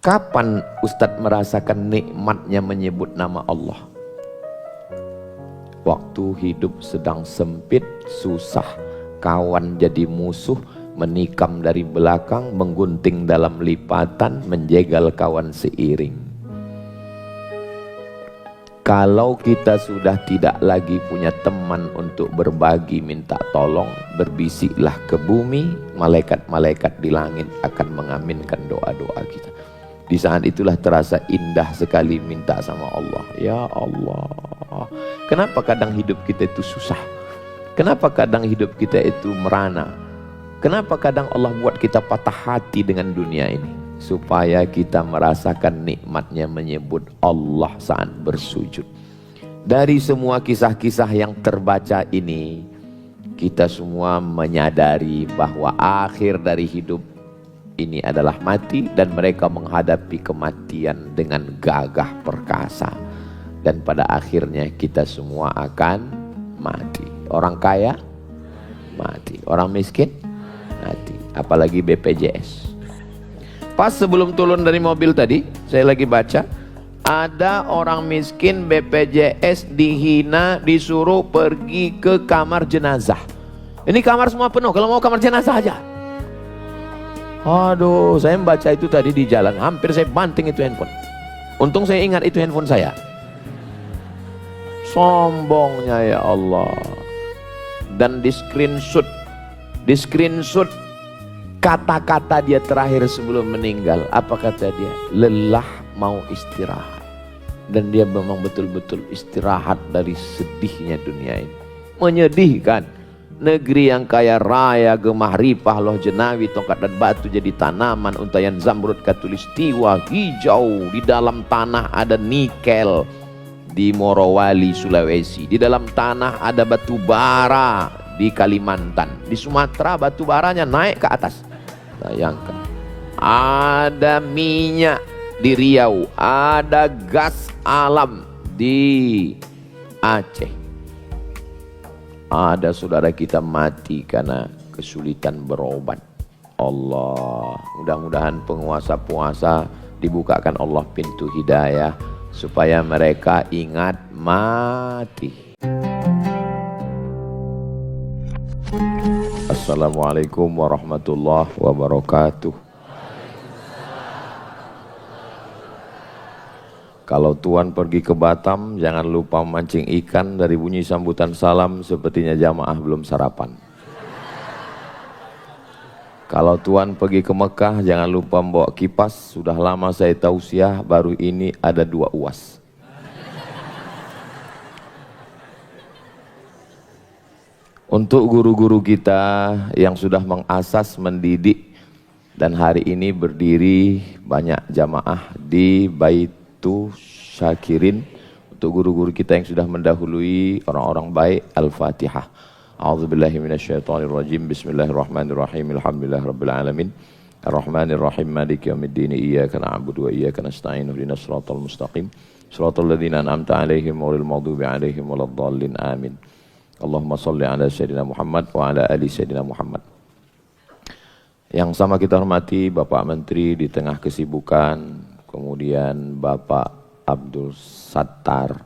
Kapan Ustadz merasakan nikmatnya menyebut nama Allah? Waktu hidup sedang sempit, susah, kawan jadi musuh, menikam dari belakang, menggunting dalam lipatan, menjegal kawan seiring. Kalau kita sudah tidak lagi punya teman untuk berbagi, minta tolong, berbisiklah ke bumi, malaikat-malaikat di langit akan mengaminkan doa-doa kita. Di saat itulah terasa indah sekali minta sama Allah. Ya Allah, kenapa kadang hidup kita itu susah? Kenapa kadang hidup kita itu merana? Kenapa kadang Allah buat kita patah hati dengan dunia ini? Supaya kita merasakan nikmatnya menyebut Allah saat bersujud. Dari semua kisah-kisah yang terbaca ini, kita semua menyadari bahwa akhir dari hidup ini adalah mati, dan mereka menghadapi kematian dengan gagah perkasa. Dan pada akhirnya kita semua akan mati. Orang kaya mati, orang miskin mati, apalagi BPJS. Pas sebelum turun dari mobil tadi, saya lagi baca, ada orang miskin BPJS dihina, disuruh pergi ke kamar jenazah. Ini kamar semua penuh, kalau mau kamar jenazah aja. Aduh, saya membaca itu tadi di jalan, hampir saya banting itu handphone. Untung saya ingat itu handphone saya. Sombongnya ya Allah. Dan di screenshot kata-kata dia terakhir sebelum meninggal. Apa kata dia? Lelah, mau istirahat. Dan dia memang betul-betul istirahat dari sedihnya dunia ini. Menyedihkan. Negeri yang kaya raya, gemah ripah, loh jenawi, tongkat dan batu jadi tanaman, untayan zamrud katulistiwa, hijau. Di dalam tanah ada nikel di Morowali, Sulawesi. Di dalam tanah ada batu bara di Kalimantan. Di Sumatera batu baranya naik ke atas. Bayangkan. Ada minyak di Riau, ada gas alam di Aceh. Ada saudara kita mati karena kesulitan berobat. Allah, mudah-mudahan penguasa-penguasa dibukakan Allah pintu hidayah supaya mereka ingat mati. Assalamualaikum warahmatullahi wabarakatuh. Kalau Tuan pergi ke Batam, jangan lupa memancing ikan. Dari bunyi sambutan salam, sepertinya jamaah belum sarapan. Kalau Tuan pergi ke Mekah, jangan lupa membawa kipas. Sudah lama saya tausiah, baru ini ada 2 UAS. Untuk guru-guru kita yang sudah mengasas, mendidik, dan hari ini berdiri banyak jamaah di Baitu Syakirin. Untuk guru-guru kita yang sudah mendahului, orang-orang baik, Al-Fatihah. A'udzubillahi minasyaitonirrajim. Bismillahirrahmanirrahim. Alhamdulillahirabbil alamin. Arrahmanirrahim. Maliki yaumiddin. Iyyaka na'budu wa iyyaka nasta'in. Ihdinas siratal mustaqim. Shiratal ladzina an'amta 'alaihim ghairil maghdubi 'alaihim waladdallin. Amin. Allahumma shalli ala sayyidina Muhammad wa ala ali sayyidina Muhammad. Yang sama kita hormati Bapak Menteri di tengah kesibukan, kemudian Bapak Abdul Sattar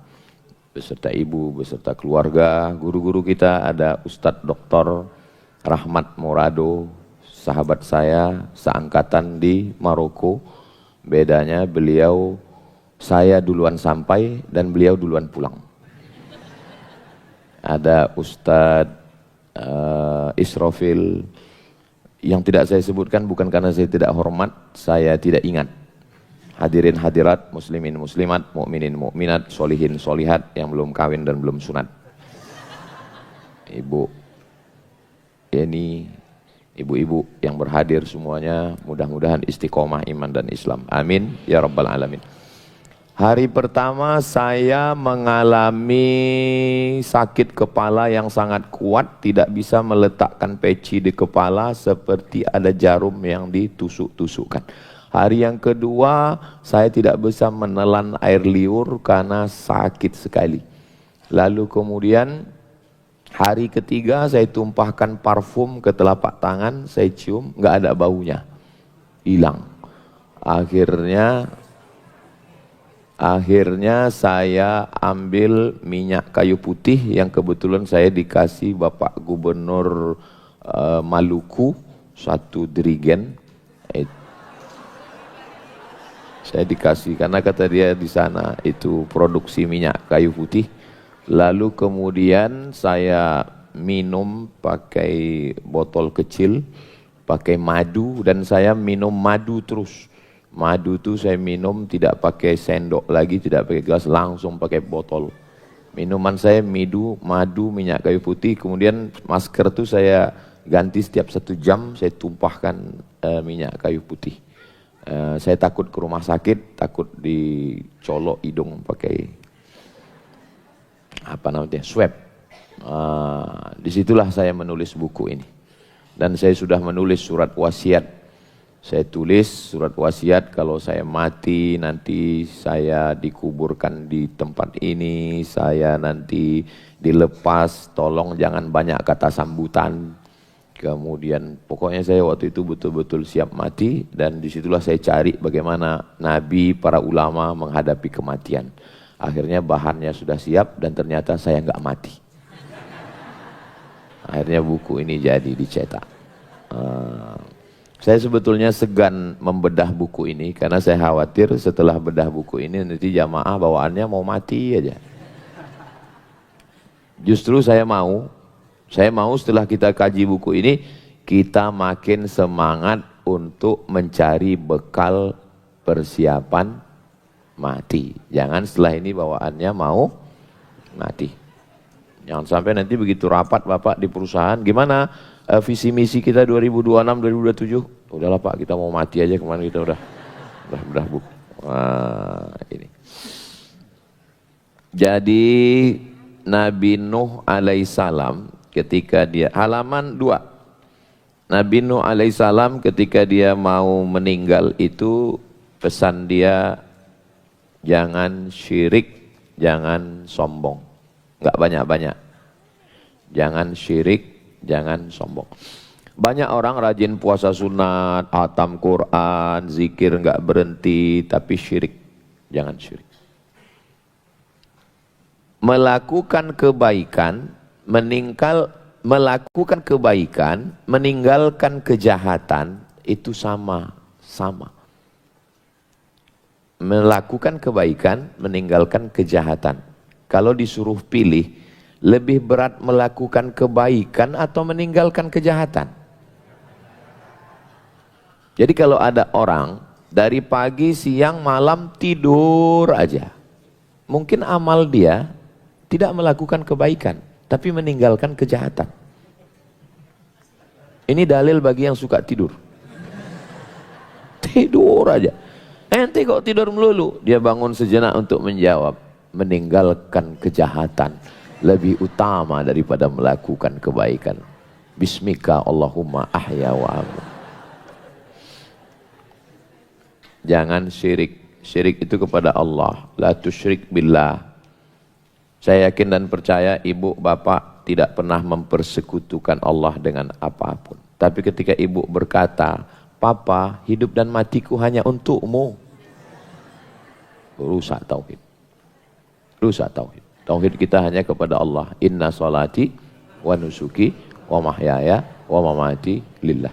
beserta Ibu, beserta keluarga, guru-guru kita, ada Ustadz Dr. Rahmat Morado, sahabat saya, seangkatan di Maroko. Bedanya beliau, saya duluan sampai dan beliau duluan pulang. Ada Ustadz Israfil, yang tidak saya sebutkan bukan karena saya tidak hormat, saya tidak ingat. Hadirin hadirat, muslimin muslimat, mukminin mukminat, solihin solihat yang belum kawin dan belum sunat. Ibu, ini ibu-ibu yang berhadir semuanya, mudah-mudahan istiqomah iman dan Islam. Amin ya rabbal alamin. Hari pertama saya mengalami sakit kepala yang sangat kuat, tidak bisa meletakkan peci di kepala, seperti ada jarum yang ditusuk-tusukkan. Hari yang kedua saya tidak bisa menelan air liur karena sakit sekali. Lalu kemudian hari ketiga saya tumpahkan parfum ke telapak tangan, saya cium, nggak ada baunya, hilang. Akhirnya saya ambil minyak kayu putih yang kebetulan saya dikasih Bapak Gubernur Maluku, satu dirigen. Saya dikasih karena kata dia di sana itu produksi minyak kayu putih. Lalu kemudian saya minum pakai botol kecil, pakai madu, dan saya minum madu terus. Madu itu saya minum tidak pakai sendok lagi, tidak pakai gelas, langsung pakai botol. Minuman saya madu, minyak kayu putih, kemudian masker itu saya ganti setiap 1 jam, saya tumpahkan minyak kayu putih. Saya takut ke rumah sakit, takut dicolok hidung pakai apa namanya, swab. Disitulah saya menulis buku ini. Dan saya sudah menulis surat wasiat. Saya tulis surat wasiat, kalau saya mati nanti saya dikuburkan di tempat ini, saya nanti dilepas, tolong jangan banyak kata sambutan. Kemudian pokoknya saya waktu itu betul-betul siap mati, dan disitulah saya cari bagaimana Nabi, para ulama menghadapi kematian. Akhirnya bahannya sudah siap dan ternyata saya nggak mati. Akhirnya buku ini jadi dicetak. Saya sebetulnya segan membedah buku ini karena saya khawatir setelah bedah buku ini nanti jamaah bawaannya mau mati aja. Justru saya mau setelah kita kaji buku ini, kita makin semangat untuk mencari bekal persiapan mati. Jangan setelah ini bawaannya mau mati. Jangan sampai nanti begitu rapat Bapak di perusahaan, gimana visi misi kita 2026-2027? Udahlah Pak, kita mau mati aja, kemarin kita udah bedah buku. Ini. Jadi Nabi Nuh alaihissalam ketika dia, halaman 2. Nabi Nuh alaihissalam ketika dia mau meninggal itu pesan dia, jangan syirik, jangan sombong. Enggak banyak-banyak. Jangan syirik, jangan sombong. Banyak orang rajin puasa sunat, hatam Quran, zikir enggak berhenti, tapi syirik. Jangan syirik. Melakukan kebaikan, meninggalkan kejahatan itu sama. Melakukan kebaikan, meninggalkan kejahatan. Kalau disuruh pilih, lebih berat melakukan kebaikan atau meninggalkan kejahatan? Jadi kalau ada orang dari pagi, siang, malam tidur aja, mungkin amal dia tidak melakukan kebaikan, tapi meninggalkan kejahatan. Ini dalil bagi yang suka tidur. Tidur aja. Ente kok tidur melulu? Dia bangun sejenak untuk menjawab, meninggalkan kejahatan lebih utama daripada melakukan kebaikan. Bismika Allahumma ahya wa amut. Jangan syirik. Syirik itu kepada Allah. La tusyrik billah. Saya yakin dan percaya ibu bapak tidak pernah mempersekutukan Allah dengan apapun. Tapi ketika ibu berkata, Papa, hidup dan matiku hanya untukmu, rusak tauhid. Rusak tauhid. Tauhid kita hanya kepada Allah. Inna salati wa nusuki wa mahyaya wa mamati lillah.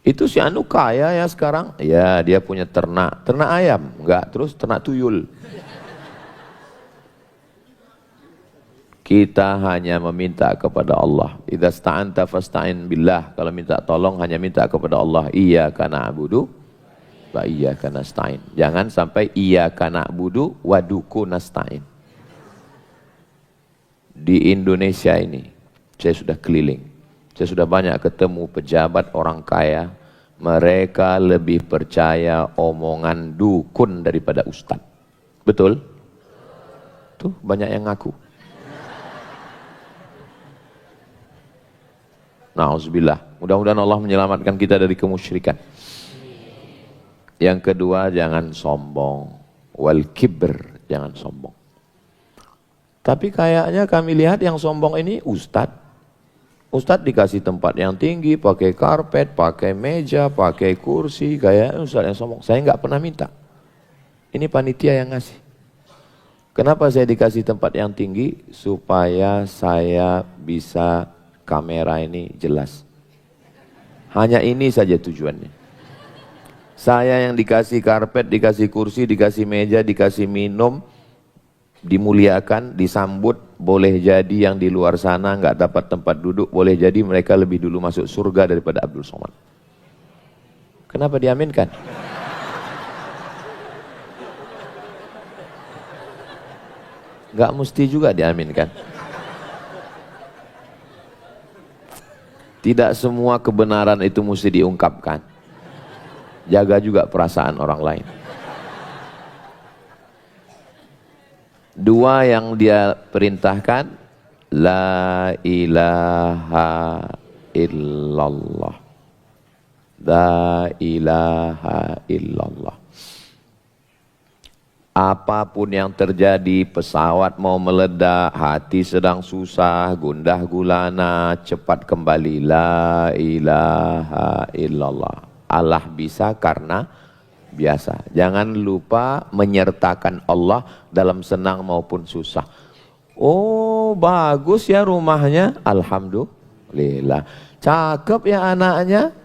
Itu si anu kaya ya sekarang. Ya dia punya ternak ayam. Enggak, terus ternak tuyul. Kita hanya meminta kepada Allah. Idza sta'anta fasta'in billah. Kalau minta tolong hanya minta kepada Allah. Iyyaka na'budu wa iyyaka nasta'in. Jangan sampai iyyaka na'budu wa duku nasta'in. Di Indonesia ini saya sudah keliling. Saya sudah banyak ketemu pejabat orang kaya. Mereka lebih percaya omongan dukun daripada ustadz. Betul? Tuh banyak yang ngaku. Na'udzubillah. Mudah-mudahan Allah menyelamatkan kita dari kemusyrikan. Yang kedua, jangan sombong. Wal kibr, jangan sombong. Tapi kayaknya kami lihat yang sombong ini ustadz. Ustadz dikasih tempat yang tinggi, pakai karpet, pakai meja, pakai kursi, kayak Ustadz yang sombong. Saya nggak pernah minta. Ini panitia yang ngasih. Kenapa saya dikasih tempat yang tinggi? Supaya saya bisa kamera ini jelas. Hanya ini saja tujuannya. Saya yang dikasih karpet, dikasih kursi, dikasih meja, dikasih minum, dimuliakan, disambut, boleh jadi yang di luar sana nggak dapat tempat duduk, boleh jadi mereka lebih dulu masuk surga daripada Abdul Somad. Kenapa diaminkan? Nggak mesti juga diaminkan. Tidak semua kebenaran itu mesti diungkapkan. Jaga juga perasaan orang lain. Dua yang dia perintahkan, la ilaha illallah. La ilaha illallah. Apapun yang terjadi, pesawat mau meledak, hati sedang susah, gundah gulana, cepat kembali. La ilaha illallah. Allah bisa karena biasa. Jangan lupa menyertakan Allah dalam senang maupun susah. Oh, bagus ya rumahnya, alhamdulillah. Cakep ya anaknya,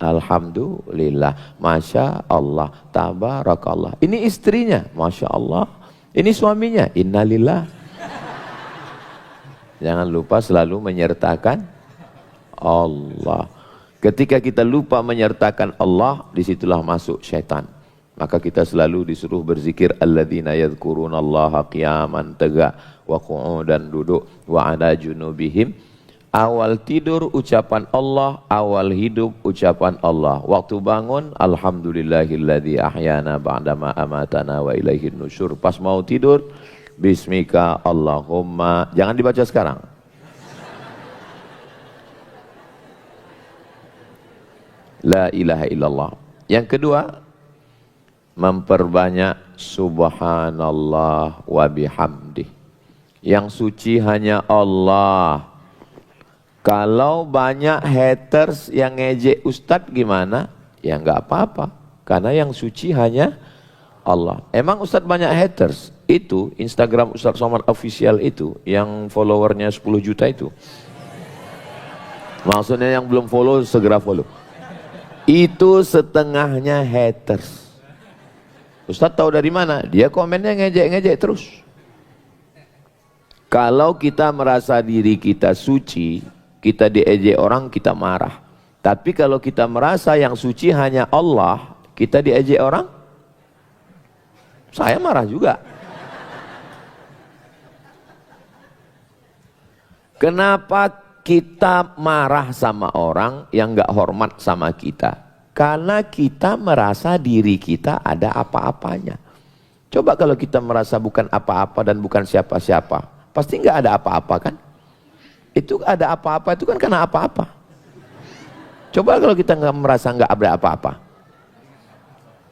alhamdulillah. Masya Allah, tabarakallah. Ini istrinya, masya Allah. Ini suaminya, innalillah. Jangan lupa selalu menyertakan Allah. Ketika kita lupa menyertakan Allah, disitulah masuk syaitan. Maka kita selalu disuruh berzikir alladzina yadhkurunallaha qiyaman, tegak, wa qu'udan, duduk, wa ala junubihim. Awal tidur ucapan Allah, awal hidup ucapan Allah. Waktu bangun, alhamdulillahilladzi ahyana ba'dama amatana wa ilaihin nusyur. Pas mau tidur, bismika Allahumma. Jangan dibaca sekarang. La ilaha illallah. Yang kedua, memperbanyak subhanallah wa bihamdih. Yang suci hanya Allah. Kalau banyak haters yang ngejek Ustadz gimana? Ya enggak apa-apa. Karena yang suci hanya Allah. Emang Ustadz banyak haters? Itu Instagram Ustadz Somad Official itu, yang followernya 10 juta itu. Maksudnya yang belum follow segera follow. Itu setengahnya haters. Ustadz tahu dari mana? Dia komennya ngejek-ngejek terus. Kalau kita merasa diri kita suci, kita diejek orang, kita marah. Tapi kalau kita merasa yang suci hanya Allah, kita diejek orang, saya marah juga. Kenapa kita marah sama orang yang gak hormat sama kita? Karena kita merasa diri kita ada apa-apanya. Coba kalau kita merasa bukan apa-apa dan bukan siapa-siapa, pasti gak ada apa-apa kan? Itu ada apa-apa itu kan karena apa-apa. Coba kalau kita nggak merasa nggak ada apa-apa,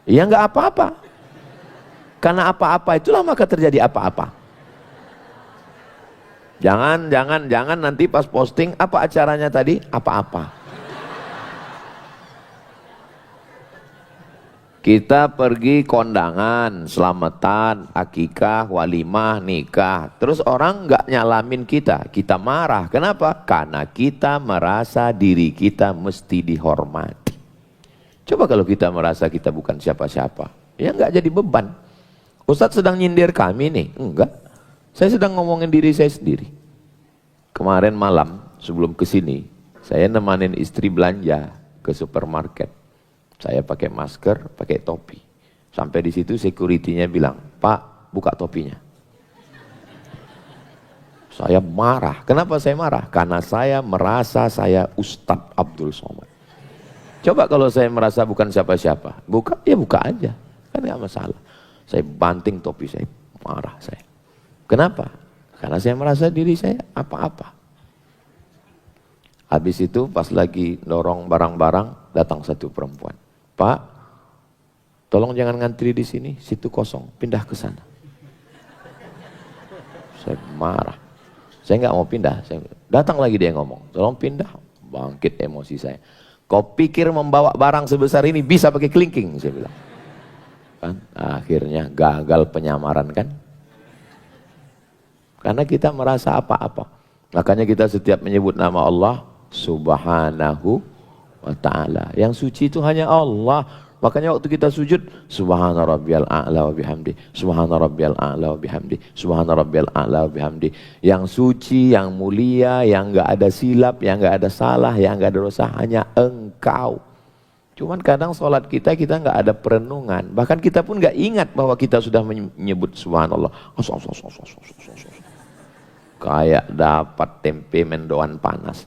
ya nggak apa-apa. Karena apa-apa itulah maka terjadi apa-apa. Jangan nanti pas posting apa acaranya tadi, apa-apa. Kita pergi kondangan, selamatan, akikah, walimah, nikah. Terus orang nggak nyalamin kita, kita marah. Kenapa? Karena kita merasa diri kita mesti dihormati. Coba kalau kita merasa kita bukan siapa-siapa, ya nggak jadi beban. Ustadz sedang nyindir kami nih, enggak. Saya sedang ngomongin diri saya sendiri. Kemarin malam sebelum kesini, saya nemanin istri belanja ke supermarket. Saya pakai masker, pakai topi. Sampai di situ security-nya bilang, Pak, buka topinya. Saya marah. Kenapa saya marah? Karena saya merasa saya Ustadz Abdul Somad. Coba kalau saya merasa bukan siapa-siapa, buka, ya buka aja. Kan nggak masalah. Saya banting topi, saya marah saya. Kenapa? Karena saya merasa diri saya apa-apa. Habis itu pas lagi dorong barang-barang, datang satu perempuan. Pak, tolong jangan ngantri di sini, situ kosong, pindah ke sana. Saya marah. Saya nggak mau pindah. Datang lagi dia ngomong, tolong pindah. Bangkit emosi saya. Kau pikir membawa barang sebesar ini bisa pakai kelingking, saya bilang. Kan? Akhirnya gagal penyamaran kan? Karena kita merasa apa-apa. Makanya kita setiap menyebut nama Allah Subhanahu wa ta'ala. Yang suci itu hanya Allah. Makanya waktu kita sujud, Subhana rabbiyal a'la wa bihamdi, Subhana rabbiyal a'la wa bihamdi, Subhana rabbiyal a'la wa bihamdi. Yang suci, yang mulia, yang enggak ada silap, yang enggak ada salah, yang enggak ada dosa, hanya Engkau. Cuman kadang sholat kita enggak ada perenungan. Bahkan kita pun enggak ingat bahwa kita sudah menyebut Subhanallah. Kayak dapat tempe mendoan panas.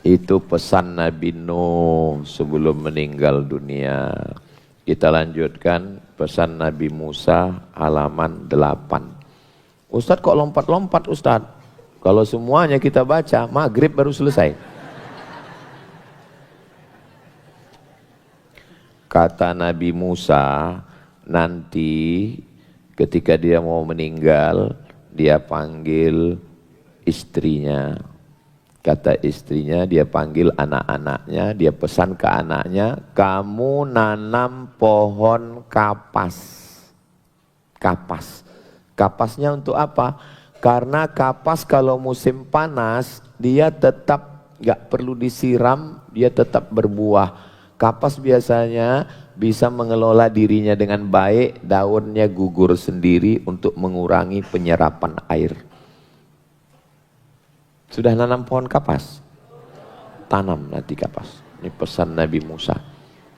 Itu pesan Nabi Nuh sebelum meninggal dunia. Kita lanjutkan pesan Nabi Musa halaman 8. Ustadz kok lompat-lompat Ustadz? Kalau semuanya kita baca, maghrib baru selesai. Kata Nabi Musa, nanti ketika dia mau meninggal, dia panggil istrinya. Kata istrinya, dia panggil anak-anaknya, dia pesan ke anaknya, kamu nanam pohon kapas. Kapas. Kapasnya untuk apa? Karena kapas kalau musim panas, dia tetap gak perlu disiram, dia tetap berbuah. Kapas biasanya bisa mengelola dirinya dengan baik, daunnya gugur sendiri untuk mengurangi penyerapan air. Sudah nanam pohon kapas? Tanam nanti kapas. Ini pesan Nabi Musa.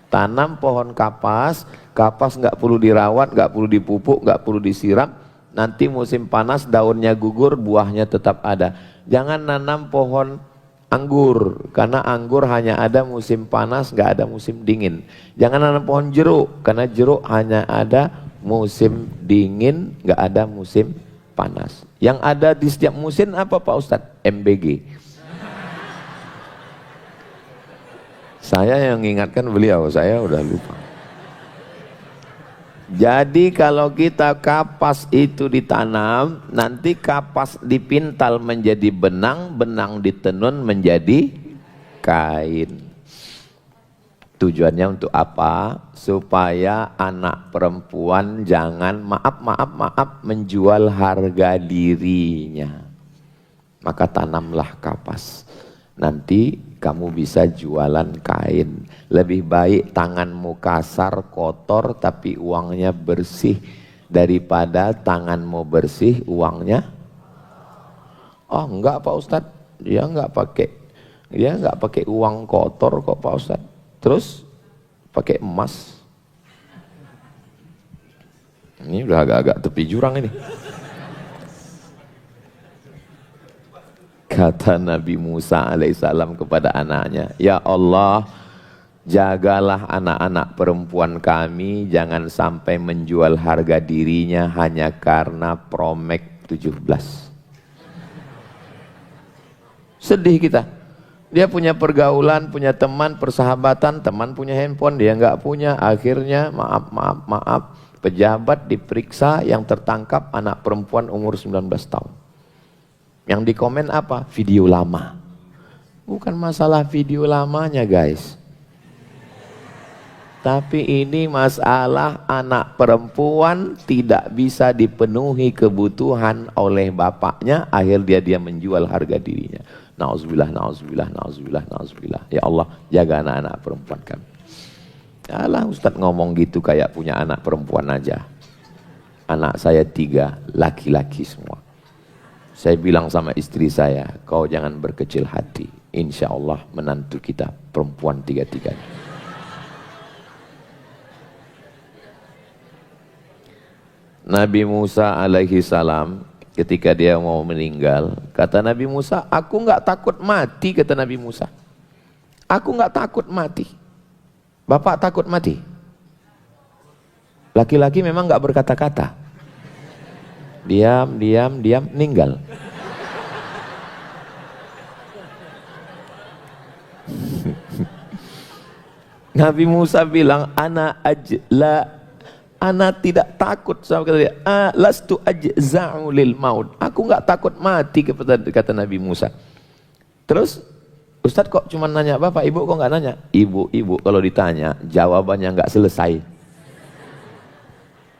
Tanam pohon kapas, kapas nggak perlu dirawat, nggak perlu dipupuk, nggak perlu disiram. Nanti musim panas daunnya gugur, buahnya tetap ada. Jangan nanam pohon anggur, karena anggur hanya ada musim panas, nggak ada musim dingin. Jangan nanam pohon jeruk, karena jeruk hanya ada musim dingin, nggak ada musim panas. Yang ada di setiap musim apa Pak Ustadz? MBG. Saya yang ingatkan beliau, saya udah lupa. Jadi kalau kita kapas itu ditanam, nanti kapas dipintal menjadi benang, benang ditenun menjadi kain. Tujuannya untuk apa? Supaya anak perempuan jangan maaf menjual harga dirinya. Maka tanamlah kapas. Nanti kamu bisa jualan kain. Lebih baik tanganmu kasar, kotor, tapi uangnya bersih. Daripada tanganmu bersih, uangnya. Oh enggak Pak Ustadz, dia enggak pakai uang kotor kok Pak Ustadz. Terus pakai emas. Ini udah agak-agak tepi jurang ini. Kata Nabi Musa alaihissalam kepada anaknya, ya Allah, jagalah anak-anak perempuan kami, jangan sampai menjual harga dirinya hanya karena Promek 17. Sedih kita. Dia punya pergaulan, punya teman, persahabatan, teman punya handphone, dia nggak punya. Akhirnya maaf, pejabat diperiksa, yang tertangkap anak perempuan umur 19 tahun. Yang dikomen apa? Video lama. Bukan masalah video lamanya guys. Tapi ini masalah anak perempuan tidak bisa dipenuhi kebutuhan oleh bapaknya, akhirnya dia menjual harga dirinya. Nauzubillah, nauzubillah, nauzubillah, nauzubillah. Ya Allah, jaga anak-anak perempuan kami. Alah Ustadz ngomong gitu kayak punya anak perempuan aja. Anak saya 3, laki-laki semua. Saya bilang sama istri saya, kau jangan berkecil hati. Insya Allah menantu kita perempuan 3-3. Nabi Musa alaihi salam ketika dia mau meninggal, kata Nabi Musa, aku nggak takut mati, kata Nabi Musa. Aku nggak takut mati. Bapak takut mati? Laki-laki memang nggak berkata-kata. Diam, meninggal. Nabi Musa bilang, ana ajla Ana tidak takut, sama kata dia, lastu ajza'u lil maut. Aku nggak takut mati, kata Nabi Musa. Terus Ustadz kok cuma nanya bapak, ibu kok nggak nanya? Ibu kalau ditanya jawabannya nggak selesai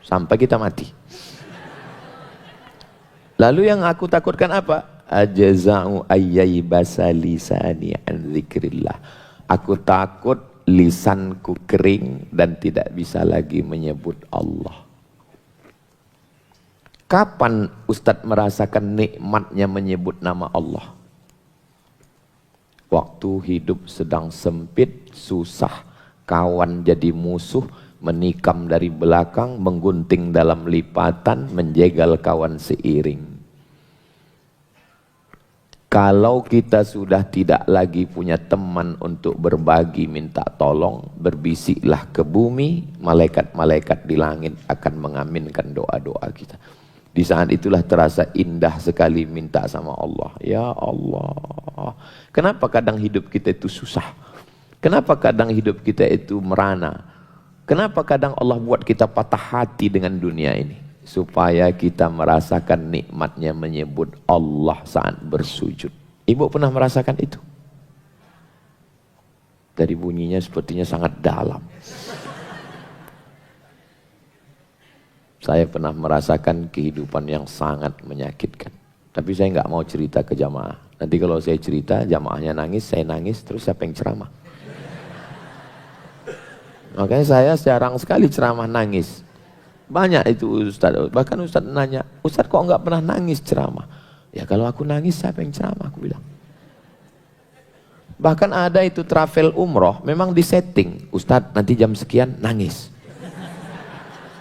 sampai kita mati. Lalu yang aku takutkan apa? Ajza'u ayyai basalisani an dzikrillah. Aku takut lisanku kering dan tidak bisa lagi menyebut Allah. Kapan Ustadz merasakan nikmatnya menyebut nama Allah? Waktu hidup sedang sempit, susah, kawan jadi musuh, menikam dari belakang, menggunting dalam lipatan, menjegal kawan seiring. Kalau kita sudah tidak lagi punya teman untuk berbagi, minta tolong, berbisiklah ke bumi, malaikat-malaikat di langit akan mengaminkan doa-doa kita. Di saat itulah terasa indah sekali minta sama Allah. Ya Allah, kenapa kadang hidup kita itu susah? Kenapa kadang hidup kita itu merana? Kenapa kadang Allah buat kita patah hati dengan dunia ini? Supaya kita merasakan nikmatnya menyebut Allah saat bersujud. Ibu pernah merasakan itu? Dari bunyinya sepertinya sangat dalam. Saya pernah merasakan kehidupan yang sangat menyakitkan. Tapi saya nggak mau cerita ke jamaah. Nanti kalau saya cerita, jamaahnya nangis, saya nangis, terus siapa yang ceramah? Makanya saya jarang sekali ceramah nangis. Banyak itu Ustaz, bahkan Ustaz nanya, Ustaz kok nggak pernah nangis ceramah? Ya kalau aku nangis siapa yang ceramah, aku bilang. Bahkan ada itu travel umroh, memang disetting, Ustaz nanti jam sekian nangis.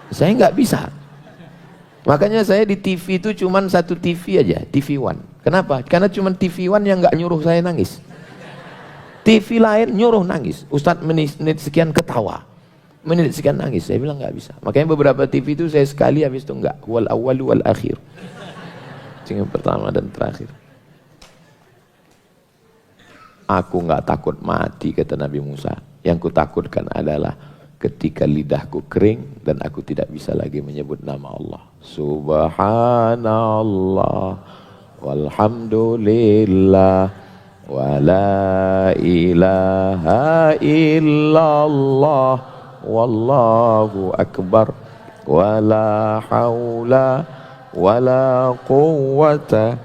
Saya nggak bisa. Makanya saya di TV itu cuma satu TV aja, TV One. Kenapa? Karena cuma TV One yang nggak nyuruh saya nangis. TV lain nyuruh nangis, Ustaz menit sekian ketawa. Menit sekian nangis, saya bilang nggak bisa. Makanya beberapa TV itu saya sekali, habis itu enggak. Wal awal wal akhir. Yang pertama dan terakhir. Aku nggak takut mati, kata Nabi Musa. Yang kutakutkan adalah ketika lidahku kering dan aku tidak bisa lagi menyebut nama Allah. Subhanallah walhamdulillah wa la ilaha illallah wallahu akbar wala haula wala quwwata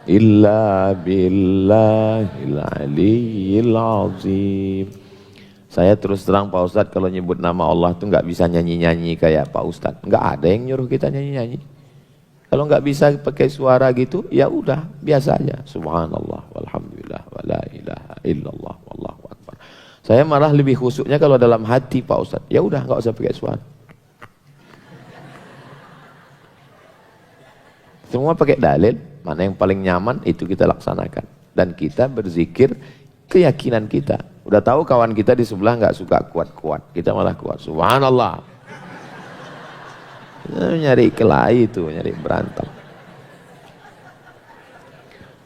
illa billahil aliyyil azim. Saya terus terang Pak Ustadz, kalau nyebut nama Allah tuh nggak bisa nyanyi-nyanyi kayak Pak Ustadz. Nggak ada yang nyuruh kita nyanyi-nyanyi. Kalau nggak bisa pakai suara gitu, ya udah biasa aja. Subhanallah walhamdulillah wala ilaha illallah wallahu akbar. Saya malah lebih khusyuknya kalau dalam hati Pak Ustadz. Ya udah nggak usah pakai suara. Semua pakai dalil, mana yang paling nyaman itu kita laksanakan. Dan kita berzikir keyakinan kita. Udah tahu kawan kita di sebelah nggak suka kuat-kuat, kita malah kuat. Subhanallah. Nyari kelahi itu, nyari berantem.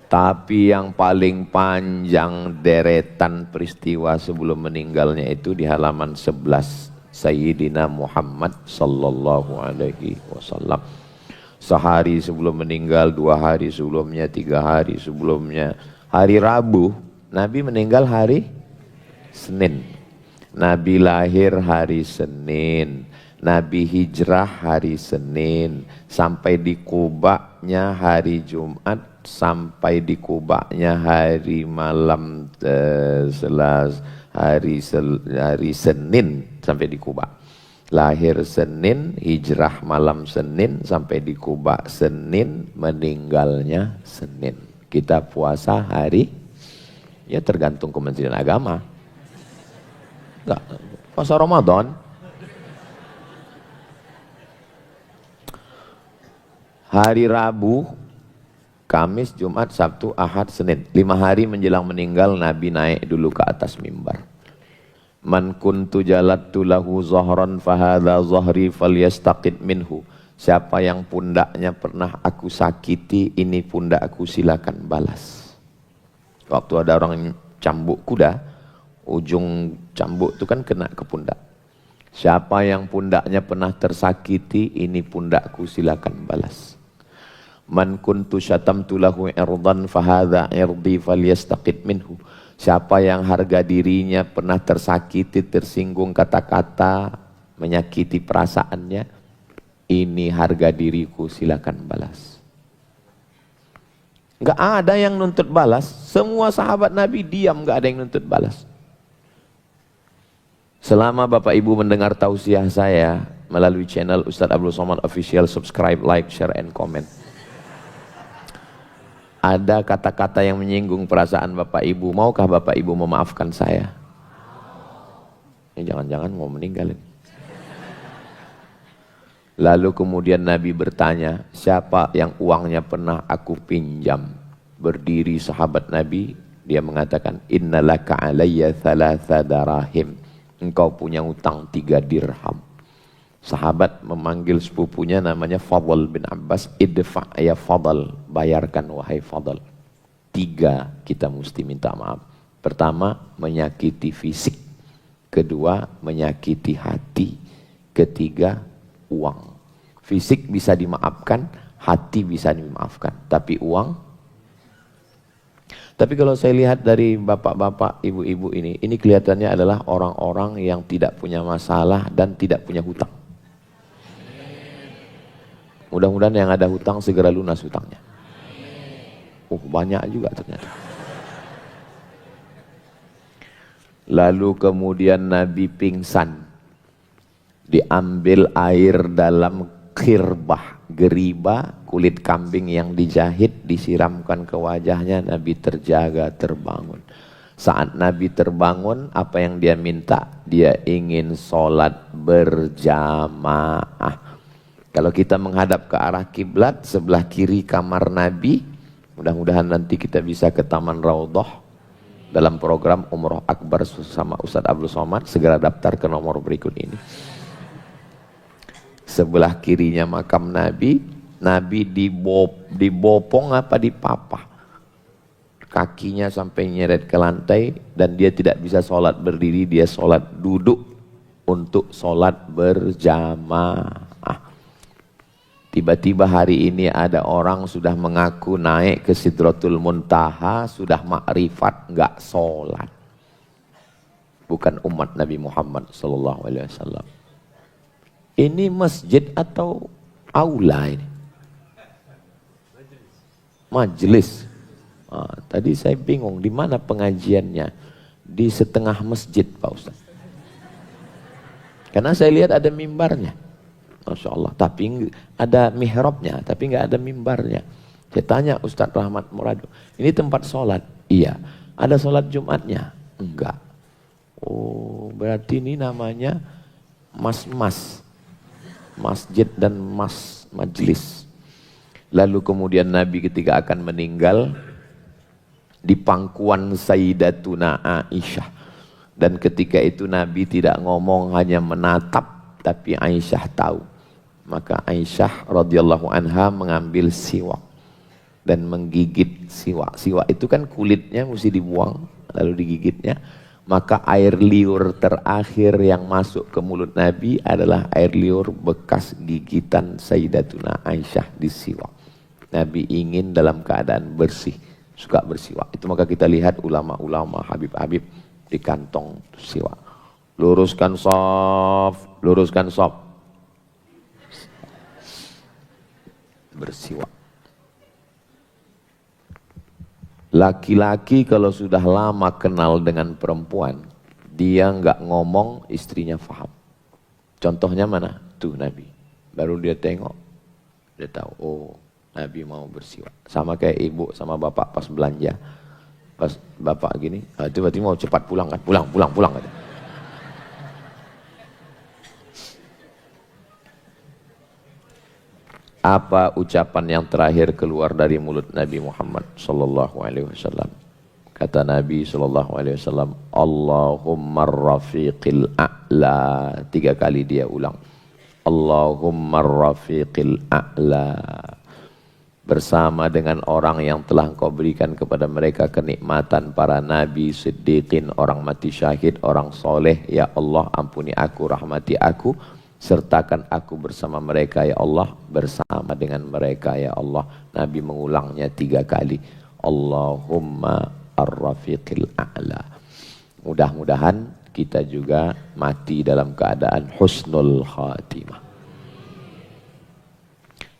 Tapi yang paling panjang deretan peristiwa sebelum meninggalnya itu di halaman 11 Sayyidina Muhammad sallallahu alaihi wasallam. Sehari sebelum meninggal, 2 hari sebelumnya, 3 hari sebelumnya. Hari Rabu, Nabi meninggal hari Senin. Nabi lahir hari Senin. Nabi hijrah hari Senin. Sampai di Kuba'nya hari Jumat. Sampai di Kuba'nya hari malam hari Senin sampai di Kuba. Lahir Senin, hijrah malam Senin, sampai di Kuba Senin, meninggalnya Senin. Kita puasa hari, ya tergantung Kementerian Agama. Enggak, puasa Ramadan. Hari Rabu, Kamis, Jumat, Sabtu, Ahad, Senin. 5 hari menjelang meninggal, Nabi naik dulu ke atas mimbar. Man kuntu jalattu lahu zahran fahadha zahri falyastaqid minhu. Siapa yang pundaknya pernah aku sakiti, ini pundak aku, silakan balas. Waktu ada orang cambuk kuda, ujung cambuk itu kan kena ke pundak. Siapa yang pundaknya pernah tersakiti, ini pundakku, silakan balas. Man kuntu syatamtu lahu irdan fahadha irdi falyastaqid minhu. Siapa yang harga dirinya pernah tersakiti, tersinggung kata-kata, menyakiti perasaannya, ini harga diriku, silakan balas. Enggak ada yang nuntut balas. Semua sahabat Nabi diam, enggak ada yang nuntut balas. Selama Bapak Ibu mendengar tausiah saya melalui channel Ustadz Abdul Somad Official, subscribe, like, share, and comment. Ada kata-kata yang menyinggung perasaan Bapak Ibu, maukah Bapak Ibu memaafkan saya? Jangan-jangan mau meninggal. Lalu kemudian Nabi bertanya, siapa yang uangnya pernah aku pinjam? Berdiri sahabat Nabi, dia mengatakan, innalaka alayya thalatha darahim. Engkau punya utang 3 dirham. Sahabat memanggil sepupunya namanya Fadl bin Abbas, idfa' ya Fadl, bayarkan wahai Fadl. 3 kita mesti minta maaf. Pertama, menyakiti fisik. Kedua, menyakiti hati. Ketiga, uang. Fisik bisa dimaafkan, hati bisa dimaafkan, tapi uang. Tapi kalau saya lihat dari bapak-bapak, ibu-ibu ini kelihatannya adalah orang-orang yang tidak punya masalah dan tidak punya hutang. Mudah-mudahan yang ada hutang segera lunas hutangnya. Banyak juga ternyata. Lalu kemudian Nabi pingsan. Diambil air dalam khirbah, geriba, kulit kambing yang dijahit, disiramkan ke wajahnya. Nabi terjaga, terbangun. Saat Nabi terbangun, apa yang dia minta? Dia ingin sholat berjamaah. Kalau kita menghadap ke arah kiblat, sebelah kiri kamar Nabi. Mudah-mudahan nanti kita bisa ke Taman Raudhah dalam program Umroh Akbar sama Ustadz Abdul Somad. Segera daftar ke nomor berikut ini. Sebelah kirinya makam Nabi, Nabi dibopong apa dipapah. Kakinya sampai nyeret ke lantai dan dia tidak bisa sholat berdiri, dia sholat duduk untuk sholat berjamaah. Tiba-tiba hari ini ada orang sudah mengaku naik ke Sidratul Muntaha, sudah makrifat, enggak sholat. Bukan umat Nabi Muhammad SAW. Ini masjid atau aula ini? Majelis. Tadi saya bingung, di mana pengajiannya? Di setengah masjid, Pak Ustaz. Karena saya lihat ada mimbarnya. Masya Allah, tapi ada mihrabnya, tapi nggak ada mimbarnya. Saya tanya Ustaz Rahmat Murad, ini tempat sholat? Iya. Ada sholat Jumatnya? Enggak. Oh, berarti ini namanya mas-mas. Masjid dan majlis. Lalu kemudian Nabi ketika akan meninggal di pangkuan Sayyidatuna Aisyah, dan ketika itu Nabi tidak ngomong, hanya menatap, tapi Aisyah tahu. Maka Aisyah radhiyallahu anha mengambil siwak dan menggigit siwak. Siwak itu kan kulitnya mesti dibuang lalu digigitnya. Maka air liur terakhir yang masuk ke mulut Nabi adalah air liur bekas gigitan Sayyidatuna Aisyah di siwak. Nabi ingin dalam keadaan bersih, suka bersiwak. Itu maka kita lihat ulama-ulama, habib-habib di kantong siwak. Luruskan shaf, luruskan shaf. Bersiwak. Laki-laki kalau sudah lama kenal dengan perempuan, dia nggak ngomong, istrinya paham. Contohnya mana? Tuh Nabi. Baru dia tengok, dia tahu, oh Nabi mau bersiwak. Sama kayak ibu sama bapak pas belanja. Pas bapak gini, tiba-tiba mau cepat pulang kan, pulang. Kan. Apa ucapan yang terakhir keluar dari mulut Nabi Muhammad sallallahu alaihi wasallam? Kata Nabi sallallahu alaihi wasallam, Allahumma rafiqil a'la. 3 kali dia ulang. Allahumma rafiqil a'la. bersama dengan orang yang telah Engkau berikan kepada mereka kenikmatan para nabi, siddiqin, orang mati syahid, orang soleh. Ya Allah, ampuni aku, rahmati aku, sertakan aku bersama mereka ya Allah, bersama dengan mereka ya Allah. Nabi mengulangnya 3 kali. Allahumma ar-rafiqil a'la. Mudah-mudahan kita juga mati dalam keadaan husnul khatimah.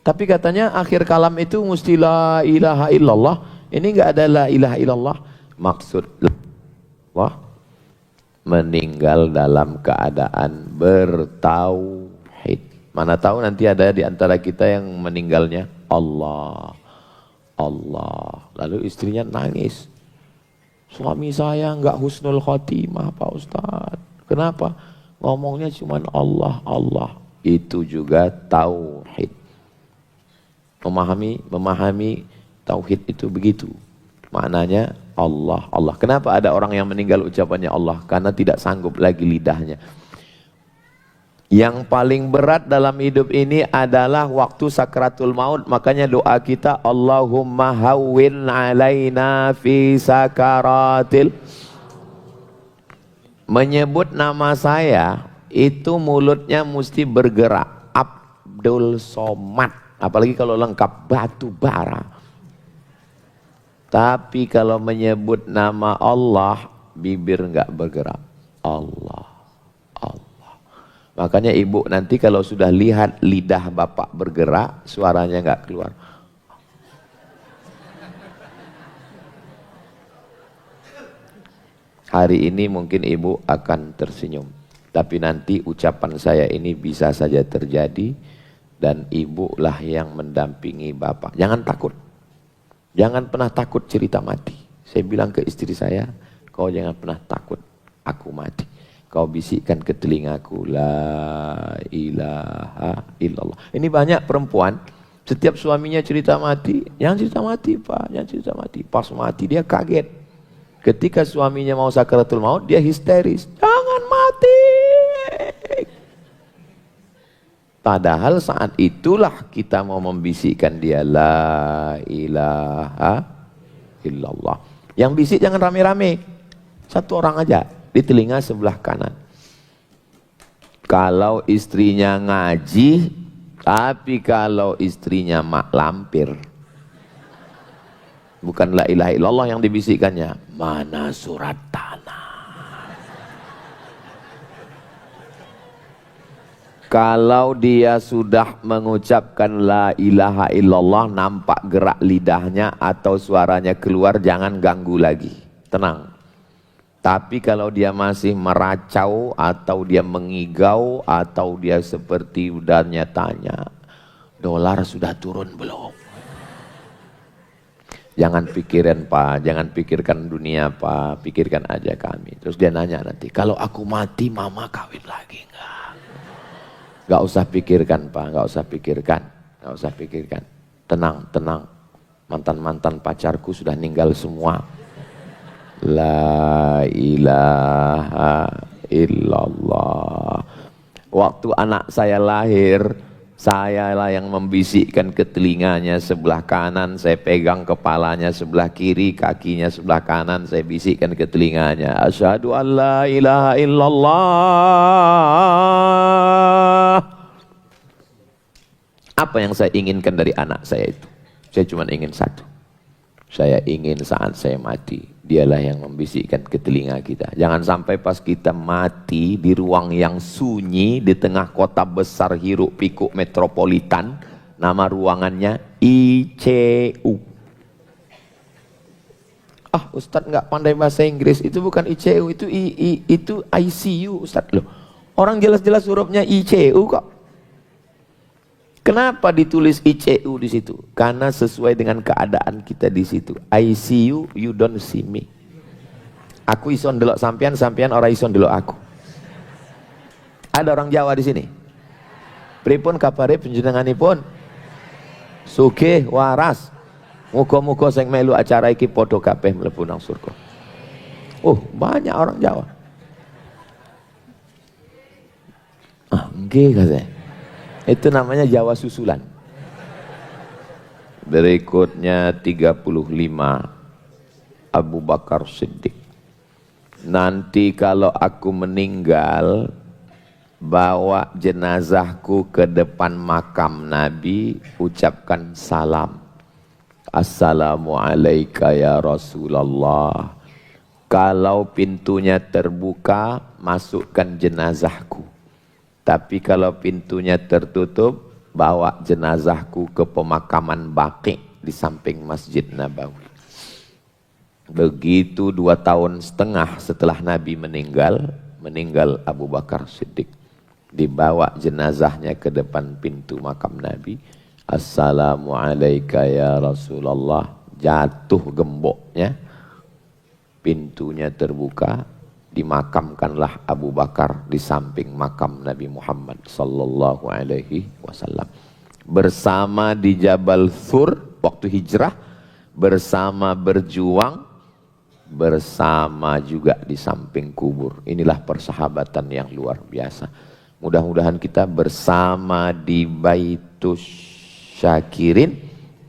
Tapi katanya akhir kalam itu mesti la ilaha illallah. Ini enggak ada la ilaha illallah. Maksud Allah meninggal dalam keadaan bertauhid. Mana tahu nanti ada di antara kita yang meninggalnya Allah, Allah. Lalu istrinya nangis. Suami saya enggak husnul khotimah Pak Ustadz. Kenapa? Ngomongnya cuma Allah, Allah. Itu juga tauhid. Memahami tauhid itu begitu. Maknanya Allah, Allah. Kenapa ada orang yang meninggal ucapannya Allah? Karena tidak sanggup lagi lidahnya. Yang paling berat dalam hidup ini adalah waktu sakratul maut. Makanya doa kita, Allahumma hawwin alaina fi sakaratil. Menyebut nama saya itu mulutnya mesti bergerak. Abdul Somad. Apalagi kalau lengkap batu bara. Tapi kalau menyebut nama Allah, bibir enggak bergerak. Allah, Allah. Makanya ibu nanti kalau sudah lihat lidah bapak bergerak, suaranya enggak keluar. Hari ini mungkin ibu akan tersenyum. Tapi nanti ucapan saya ini bisa saja terjadi. Dan ibu lah yang mendampingi bapak. Jangan takut. Jangan pernah takut cerita mati. Saya bilang ke istri saya, kau jangan pernah takut aku mati. Kau bisikkan ke telingaku, la ilaha illallah. Ini banyak perempuan, setiap suaminya cerita mati, jangan cerita mati Pak, jangan cerita mati. Pas mati dia kaget. Ketika suaminya mau sakaratul maut, dia histeris. Jangan mati. Padahal saat itulah kita mau membisikkan dia la ilaha illallah. Yang bisik jangan rame-rame. Satu orang aja di telinga sebelah kanan. Kalau istrinya ngaji, tapi kalau istrinya mak lampir. Bukan la ilaha illallah yang dibisikkannya. Mana surat tanah? Kalau dia sudah mengucapkan la ilaha illallah, nampak gerak lidahnya atau suaranya keluar, jangan ganggu lagi. Tenang. Tapi kalau dia masih meracau atau dia mengigau atau dia seperti udahnya tanya, dolar sudah turun belum? Jangan pikirin Pak, jangan pikirkan dunia Pak, pikirkan aja kami. Terus dia nanya nanti, kalau aku mati mama kawin lagi enggak? Gak usah pikirkan Pak, gak usah pikirkan, gak usah pikirkan. Tenang, tenang. Mantan-mantan pacarku sudah ninggal semua. La ilaha illallah. Waktu anak saya lahir, saya lah yang membisikkan ke telinganya sebelah kanan, saya pegang kepalanya sebelah kiri, kakinya sebelah kanan, saya bisikkan ke telinganya. Asyhadu an la ilaha illallah. Apa yang saya inginkan dari anak saya itu? Saya cuma ingin satu. Saya ingin saat saya mati, dialah yang membisikkan ke telinga kita. Jangan sampai pas kita mati di ruang yang sunyi di tengah kota besar hiruk pikuk metropolitan, nama ruangannya ICU. Ah, Ustadz nggak pandai bahasa Inggris, itu bukan ICU, itu ICU Ustadz loh. Orang jelas-jelas hurufnya ICU kok. Kenapa ditulis ICU di situ? Karena sesuai dengan keadaan kita di situ. I see you, you don't see me. Aku ison delok sampean, sampean ora ison delok aku. Ada orang Jawa di sini. Pripun kabare panjenenganipun? Sugih waras. Muga-muga sing melu acara iki padha kabeh mlebu nang surga. Oh, banyak orang Jawa. Ah, nggih katanya. Itu namanya Jawa susulan. Berikutnya 35, Abu Bakar Siddiq. Nanti kalau aku meninggal, bawa jenazahku ke depan makam Nabi, ucapkan salam. Assalamualaikum ya Rasulullah. Kalau pintunya terbuka, masukkan jenazahku. Tapi kalau pintunya tertutup, bawa jenazahku ke pemakaman Baqi di samping Masjid Nabawi. Begitu 2,5 tahun setelah Nabi meninggal Abu Bakar Siddiq. Dibawa jenazahnya ke depan pintu makam Nabi. Assalamualaikum ya Rasulullah. Jatuh gemboknya, pintunya terbuka, dimakamkanlah Abu Bakar di samping makam Nabi Muhammad sallallahu alaihi wasallam. Bersama di Jabal Thur waktu hijrah, bersama berjuang, bersama juga di samping kubur. Inilah persahabatan yang luar biasa. Mudah-mudahan kita bersama di Baitus Syakirin,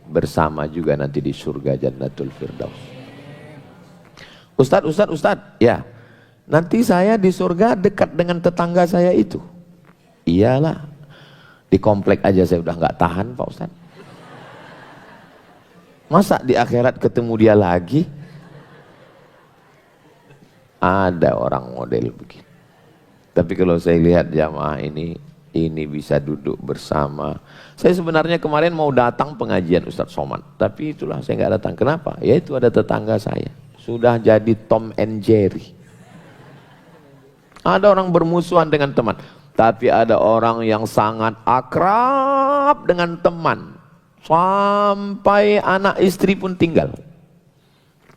bersama juga nanti di surga Jannatul Firdaus. Ustadz, ya, nanti saya di surga dekat dengan tetangga saya itu. Iyalah, di komplek aja saya udah nggak tahan Pak Ustadz. Masa di akhirat ketemu dia lagi? Ada orang model begitu. Tapi kalau saya lihat jamaah ini bisa duduk bersama. Saya sebenarnya kemarin mau datang pengajian Ustadz Somad, tapi itulah saya nggak datang. Kenapa? Ya itu ada tetangga saya. Sudah jadi Tom and Jerry. Ada orang bermusuhan dengan teman, tapi ada orang yang sangat akrab dengan teman. Sampai anak istri pun tinggal.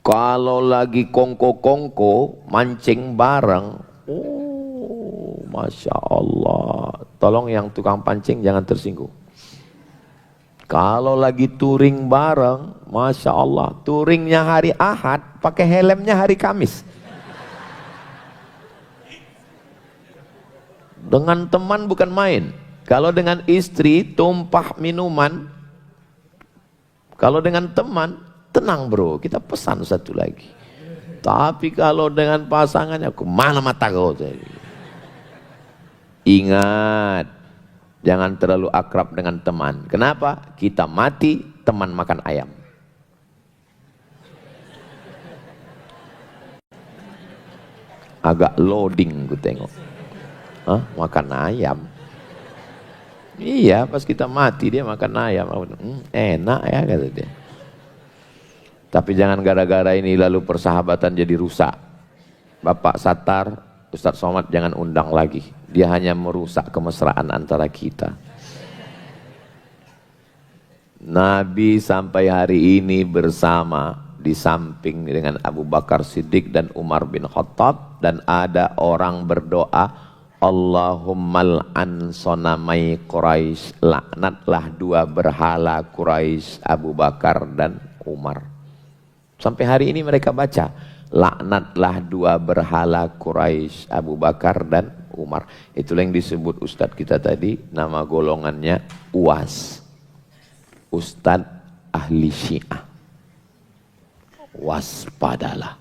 Kalau lagi kongko-kongko, mancing bareng, oh Masya Allah. Tolong yang tukang pancing jangan tersinggung. Kalau lagi touring bareng, Masya Allah, touringnya hari Ahad, pakai helmnya hari Kamis. Dengan teman bukan main. Kalau dengan istri, tumpah minuman. Kalau dengan teman, tenang bro, kita pesan satu lagi. Tapi kalau dengan pasangannya, kemana mata kau? Ingat, jangan terlalu akrab dengan teman. Kenapa? Kita mati, teman makan ayam. Agak loading gue tengok. Hah? Makan ayam? Iya, pas kita mati dia makan ayam. Enak ya kata dia. Tapi jangan gara-gara ini lalu persahabatan jadi rusak. Bapak Sattar, Ustadz Somad jangan undang lagi. Dia hanya merusak kemesraan antara kita. Nabi sampai hari ini bersama di samping dengan Abu Bakar Siddiq dan Umar bin Khattab. Dan ada orang berdoa, Allahumma al'an sonamai Quraisy, laknatlah dua berhala Quraisy, Abu Bakar dan Umar. Sampai hari ini mereka baca, laknatlah dua berhala Quraisy, Abu Bakar dan Umar. Itulah yang disebut Ustadz kita tadi, nama golongannya UAS, Ustadz Ahli Syiah. Waspadalah.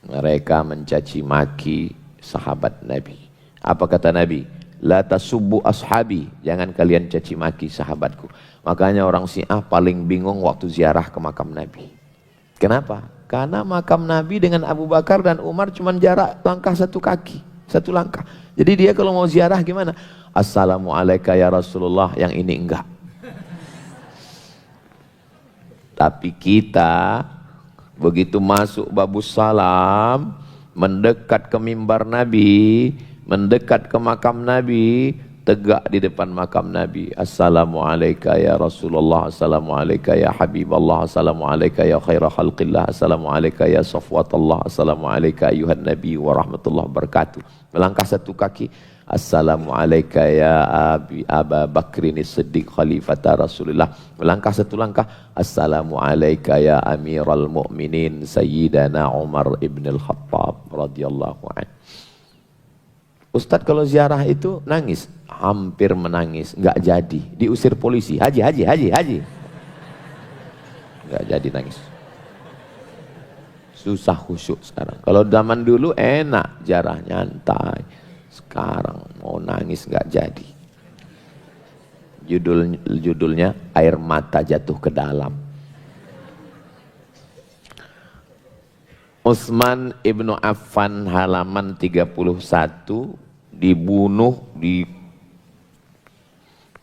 Mereka mencaci maki sahabat Nabi. Apa kata Nabi? La tasubbu ashabi, jangan kalian caci maki sahabatku. Makanya orang Syiah paling bingung waktu ziarah ke makam Nabi. Kenapa? Karena makam Nabi dengan Abu Bakar dan Umar cuma jarak langkah satu kaki, satu langkah. Jadi dia kalau mau ziarah gimana? Assalamualaikum ya Rasulullah, yang ini enggak. Tapi kita begitu masuk babus salam, mendekat ke mimbar Nabi, mendekat ke makam Nabi, tegak di depan makam Nabi. Assalamualaikum ya Rasulullah, assalamualaikum ya Habiballah, assalamualaikum ya khaira khalqillah, assalamualaikum ya safwatallah, assalamualaikum ayuhan Nabi wa rahmatullahi wabarakatuh. Melangkah satu kaki, assalamualaikum ya Aba Bakrin Siddiq Khalifata Rasulullah. Melangkah satu langkah, assalamualaikum ya Amiral Mu'minin Sayyidana Umar ibn al-Khattab radhiyallahu anhu. Ustadz kalau ziarah itu nangis, hampir menangis, nggak jadi, diusir polisi, haji, nggak jadi nangis. Susah khusyuk sekarang. Kalau zaman dulu enak, ziarah nyantai. Sekarang mau nangis nggak jadi. Judulnya air mata jatuh ke dalam. Utsman ibnu Affan halaman 31 dibunuh di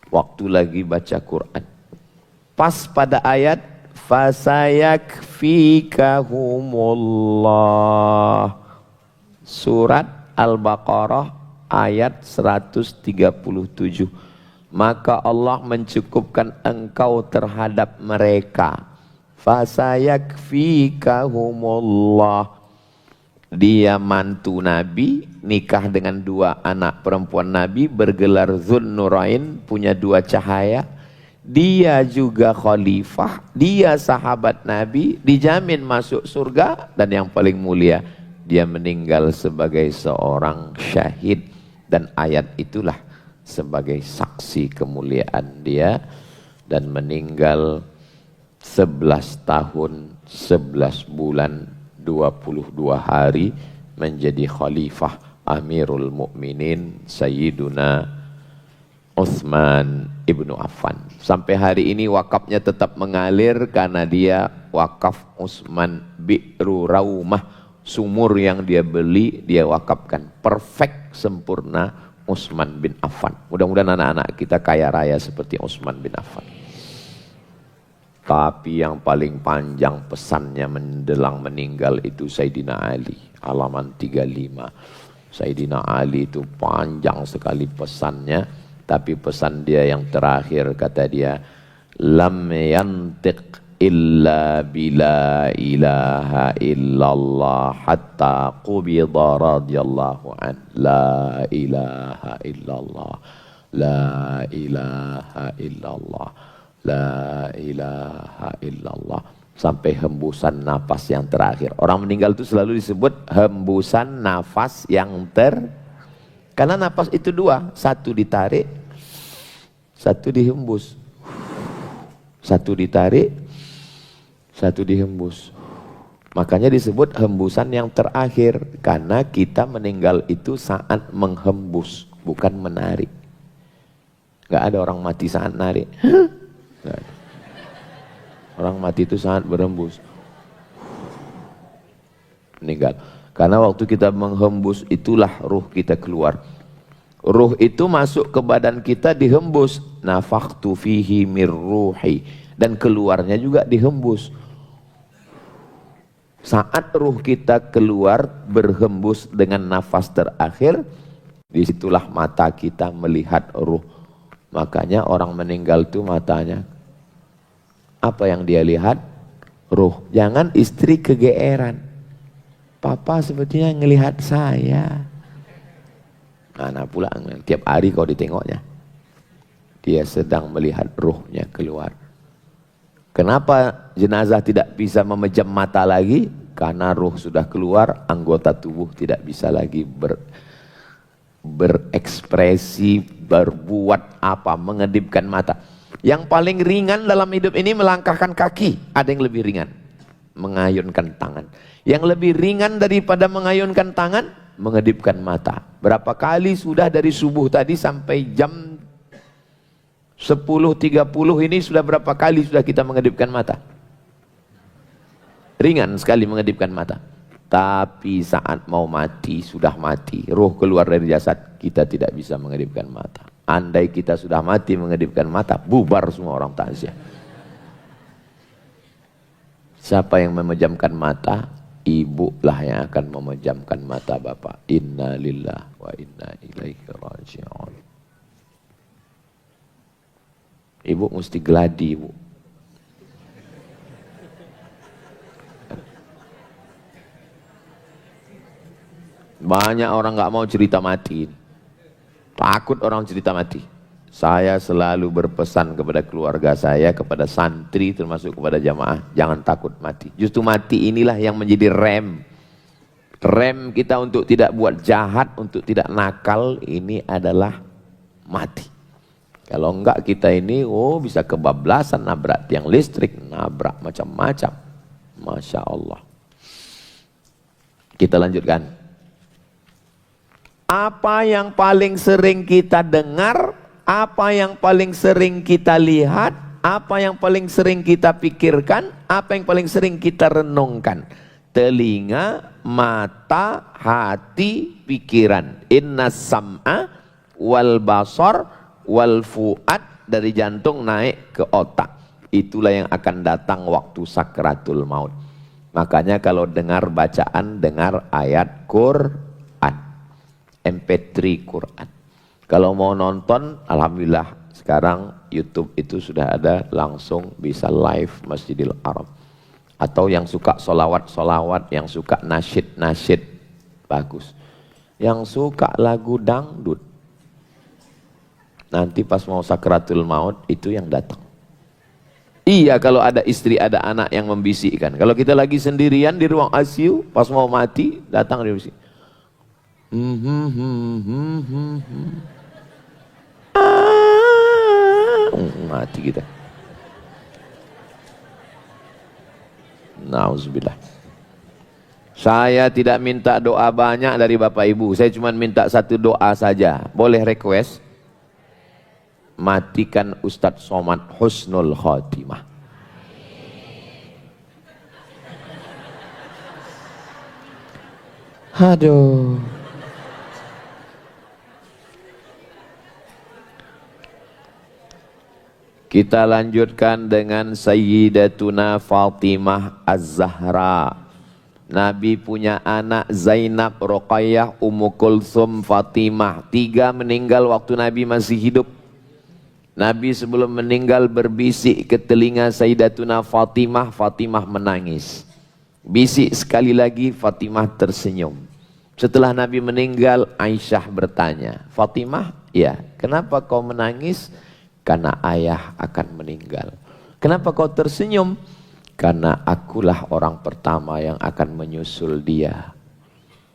waktu lagi baca Quran. Pas pada ayat fasayakfikahumullah. Surat Al-Baqarah ayat 137. Maka Allah mencukupkan engkau terhadap mereka. Fasayakfikahumullah. Dia mantu Nabi, nikah dengan 2 anak perempuan Nabi, bergelar Zunnurain, punya 2 cahaya. Dia juga khalifah, dia sahabat Nabi, dijamin masuk surga, dan yang paling mulia, dia meninggal sebagai seorang syahid. Dan ayat itulah sebagai saksi kemuliaan dia, dan meninggal 11 tahun, 11 bulan, 22 hari menjadi khalifah Amirul Mukminin Sayyiduna Utsman ibnu Affan. Sampai hari ini wakafnya tetap mengalir karena dia wakaf Utsman Bi'ru Raumah, sumur yang dia beli dia wakafkan, perfect, sempurna Utsman bin Affan. Mudah-mudahan anak-anak kita kaya raya seperti Utsman bin Affan. Tapi yang paling panjang pesannya menjelang meninggal itu Sayyidina Ali, halaman 35. Sayyidina Ali itu panjang sekali pesannya, tapi pesan dia yang terakhir kata dia, lam yantiq illa bila ilaha illallah hatta qubida radhiyallahu an. La ilaha illallah, la ilaha illallah, la ilaha illallah, sampai hembusan nafas yang terakhir. Orang meninggal itu selalu disebut hembusan nafas yang karena nafas itu 2, satu ditarik, satu dihembus. Satu ditarik, satu dihembus. Makanya disebut hembusan yang terakhir, karena kita meninggal itu saat menghembus, bukan menarik. Gak ada orang mati saat narik. Orang mati itu sangat berembus, meninggal. Karena waktu kita menghembus itulah ruh kita keluar. Ruh itu masuk ke badan kita dihembus, nafakhtu fihi mir ruhi, dan keluarnya juga dihembus. Saat ruh kita keluar berhembus dengan nafas terakhir, disitulah mata kita melihat ruh. Makanya orang meninggal itu matanya, apa yang dia lihat? Ruh. Jangan istri kegeeran, papa sepertinya ngelihat saya. Anak pulang, tiap hari kau ditengoknya, dia sedang melihat ruhnya keluar. Kenapa jenazah tidak bisa memejam mata lagi? Karena ruh sudah keluar, anggota tubuh tidak bisa lagi berekspresi, berbuat apa, mengedipkan mata. Yang paling ringan dalam hidup ini melangkahkan kaki, ada yang lebih ringan, mengayunkan tangan. Yang lebih ringan daripada mengayunkan tangan, mengedipkan mata. Berapa kali sudah dari subuh tadi sampai jam 10.30 ini sudah berapa kali sudah kita mengedipkan mata? Ringan sekali mengedipkan mata. Tapi saat mau mati, sudah mati, ruh keluar dari jasad, kita tidak bisa mengedipkan mata. Andai kita sudah mati mengedipkan mata, bubar semua orang takziah. Siapa yang memejamkan mata? Ibu lah yang akan memejamkan mata bapak. Inna lillah wa inna ilaihi raji'un. Ibu mesti geladi, ibu. Banyak orang nggak mau cerita mati. Takut orang cerita mati. Saya selalu berpesan kepada keluarga saya, kepada santri, termasuk kepada jamaah, jangan takut mati. Justru mati inilah yang menjadi rem Rem kita untuk tidak buat jahat, untuk tidak nakal, ini adalah mati. Kalau enggak kita ini, bisa kebablasan, nabrak tiang listrik, nabrak macam-macam. Masya Allah. Kita lanjutkan. Apa yang paling sering kita dengar, apa yang paling sering kita lihat, apa yang paling sering kita pikirkan, apa yang paling sering kita renungkan? Telinga, mata, hati, pikiran. Inna sam'a wal basar wal fuad, dari jantung naik ke otak. Itulah yang akan datang waktu sakratul maut. Makanya kalau dengar bacaan, dengar ayat Quran, MP3 Quran. Kalau mau nonton, alhamdulillah sekarang YouTube itu sudah ada, langsung bisa live Masjidil Haram. Atau yang suka solawat-solawat, yang suka nasyid-nasyid, bagus. Yang suka lagu dangdut, nanti pas mau sakratul maut itu yang datang. Iya, kalau ada istri, ada anak yang membisikkan. Kalau kita lagi sendirian di ruang ICU, pas mau mati, datang dia bisik. Mati kita. Nauzubillah. Saya tidak minta doa banyak dari Bapak Ibu. Saya cuma minta satu doa saja. Boleh request? Matikan Ustadz Somad husnul khotimah. Aduh. Kita lanjutkan dengan Sayyidatuna Fatimah Az-Zahra. Nabi punya anak Zainab, Ruqayyah, Ummu Kulsum, Fatimah. 3 meninggal waktu Nabi masih hidup. Nabi sebelum meninggal berbisik ke telinga Sayyidatuna Fatimah. Fatimah menangis. Bisik sekali lagi, Fatimah tersenyum. Setelah Nabi meninggal, Aisyah bertanya, Fatimah, ya, kenapa kau menangis? Karena ayah akan meninggal. Kenapa kau tersenyum? Karena akulah orang pertama yang akan menyusul dia.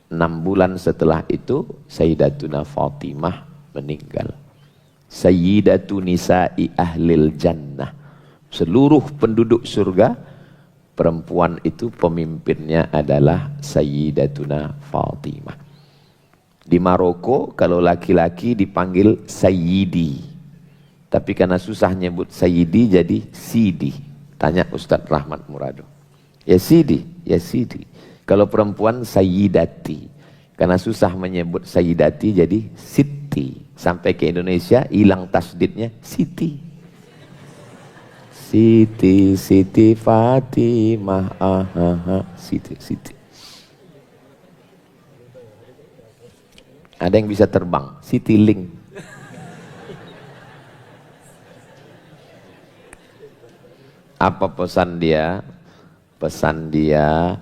6 bulan setelah itu Sayyidatuna Fatimah meninggal. Sayyidatu nisa'i ahlil jannah. Seluruh penduduk surga, perempuan itu pemimpinnya adalah Sayyidatuna Fatimah. Di Maroko kalau laki-laki dipanggil Sayyidi. Tapi karena susah nyebut Sayyidi jadi Sidi. Tanya Ustadz Rahmat Murado. Ya Sidi, ya Sidi. Kalau perempuan Sayyidati. Karena susah menyebut Sayyidati jadi Siti. Sampai ke Indonesia hilang tasdidnya Siti. Siti, Siti Fatimah, Siti, Siti. Ada yang bisa terbang, Siti Ling. Apa pesan dia? Pesan dia,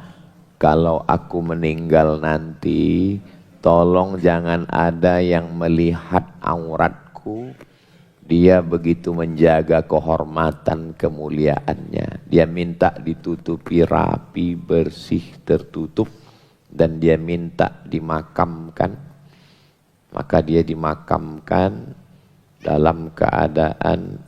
kalau aku meninggal nanti, tolong jangan ada yang melihat auratku. Dia begitu menjaga kehormatan kemuliaannya. Dia minta ditutupi rapi, bersih, tertutup. Dan dia minta dimakamkan. Maka dia dimakamkan dalam keadaan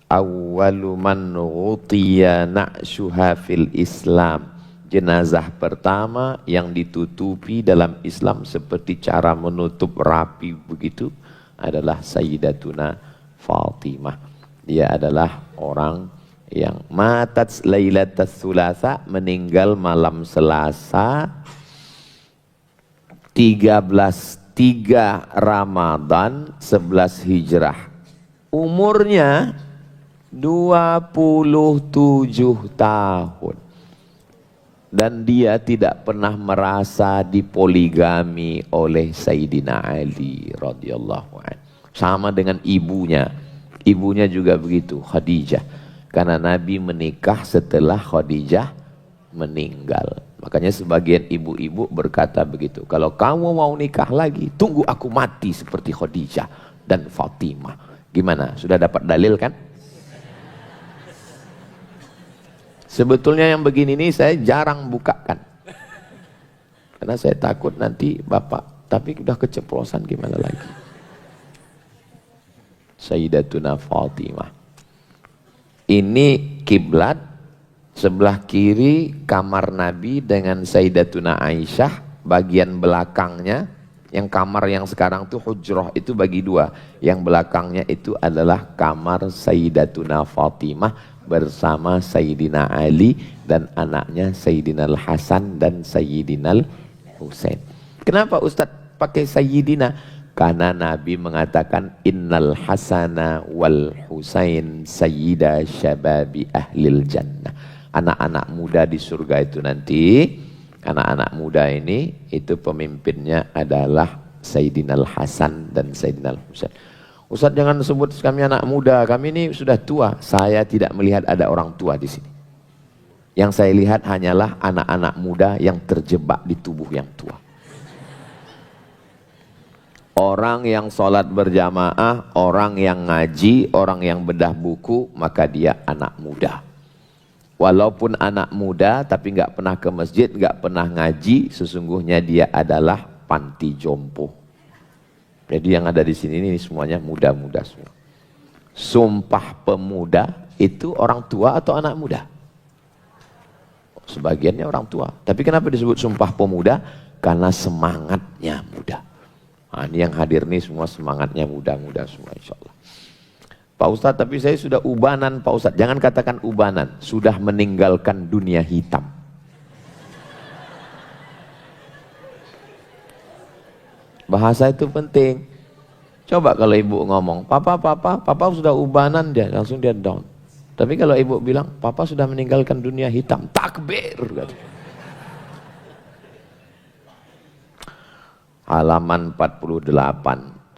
awwalu man ghutiya na'syuha fil Islam. Jenazah pertama yang ditutupi dalam Islam seperti cara menutup rapi begitu adalah Sayyidatuna Fatimah. Dia adalah orang yang matat lailatul tsulatsa, meninggal malam Selasa 3 Ramadan 11 Hijrah. Umurnya 27 tahun. Dan dia tidak pernah merasa dipoligami oleh Sayyidina Ali radhiyallahu anhu. Sama dengan ibunya. Ibunya juga begitu, Khadijah. Karena Nabi menikah setelah Khadijah meninggal. Makanya sebagian ibu-ibu berkata begitu. Kalau kamu mau nikah lagi, tunggu aku mati seperti Khadijah dan Fatimah. Gimana? Sudah dapat dalil kan? Sebetulnya yang begini ini saya jarang bukakan. Karena saya takut nanti bapak, tapi udah keceplosan gimana lagi. Sayyidatuna Fatimah. Ini kiblat, sebelah kiri kamar Nabi dengan Sayyidatuna Aisyah, bagian belakangnya, yang kamar yang sekarang tuh hujrah itu bagi dua. Yang belakangnya itu adalah kamar Sayyidatuna Fatimah bersama Sayyidina Ali dan anaknya Sayyidina Al-Hasan dan Sayyidina Al-Husain. Kenapa Ustadz pakai Sayyidina? Karena Nabi mengatakan innal hasana wal husain sayyida syababi ahlil jannah. Anak-anak muda di surga itu nanti, anak-anak muda ini itu pemimpinnya adalah Sayyidina Al-Hasan dan Sayyidina Al-Husain. Ustaz jangan sebut kami anak muda, kami ini sudah tua. Saya tidak melihat ada orang tua di sini. Yang saya lihat hanyalah anak-anak muda yang terjebak di tubuh yang tua. Orang yang sholat berjamaah, orang yang ngaji, orang yang bedah buku, maka dia anak muda. Walaupun anak muda tapi nggak pernah ke masjid, nggak pernah ngaji, sesungguhnya dia adalah panti jompo. Jadi yang ada di sini ini semuanya muda-muda semua. Sumpah Pemuda itu orang tua atau anak muda? Sebagiannya orang tua. Tapi kenapa disebut Sumpah Pemuda? Karena semangatnya muda. Nah, ini yang hadir nih semua semangatnya muda-muda semua insya Allah. Pak Ustadz, tapi saya sudah ubanan Pak Ustadz. Jangan katakan ubanan, sudah meninggalkan dunia hitam. Bahasa itu penting. Coba kalau ibu ngomong, papa sudah ubanan, dia langsung dia down. Tapi kalau ibu bilang, papa sudah meninggalkan dunia hitam, takbir. Halaman 48,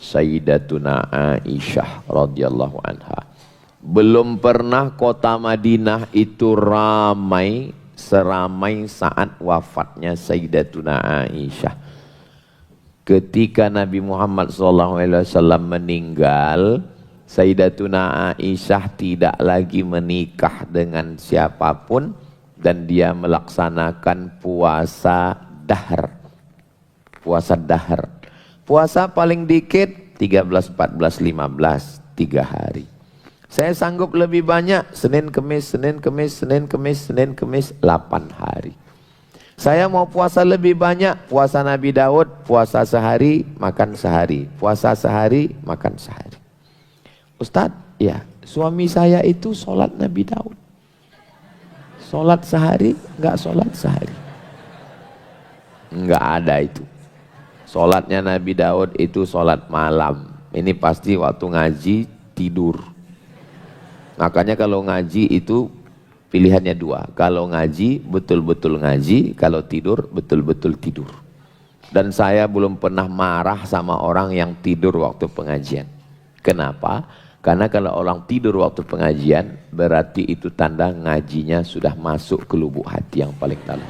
Sayyidatuna Aisyah radhiyallahu anha. Belum pernah kota Madinah itu ramai seramai saat wafatnya Sayyidatuna Aisyah. Ketika Nabi Muhammad SAW meninggal, Sayyidatuna Aisyah tidak lagi menikah dengan siapapun dan dia melaksanakan puasa dahar. Puasa dahar. Puasa paling dikit 13, 14, 15, 3 hari. Saya sanggup lebih banyak Senin, Kemis, Senin, Kemis, Senin, Kemis, Senin, Kemis 8 hari. Saya mau puasa lebih banyak, puasa Nabi Daud, puasa sehari, makan sehari. Puasa sehari, makan sehari. Ustadz, ya, suami saya itu sholat Nabi Daud. Sholat sehari, enggak sholat sehari. Enggak ada itu. Sholatnya Nabi Daud itu sholat malam. Ini pasti waktu ngaji tidur. Makanya kalau ngaji itu pilihannya dua. Kalau ngaji betul-betul ngaji, kalau tidur betul-betul tidur. Dan saya belum pernah marah sama orang yang tidur waktu pengajian. Kenapa? Karena kalau orang tidur waktu pengajian berarti itu tanda ngajinya sudah masuk ke lubuk hati yang paling dalam.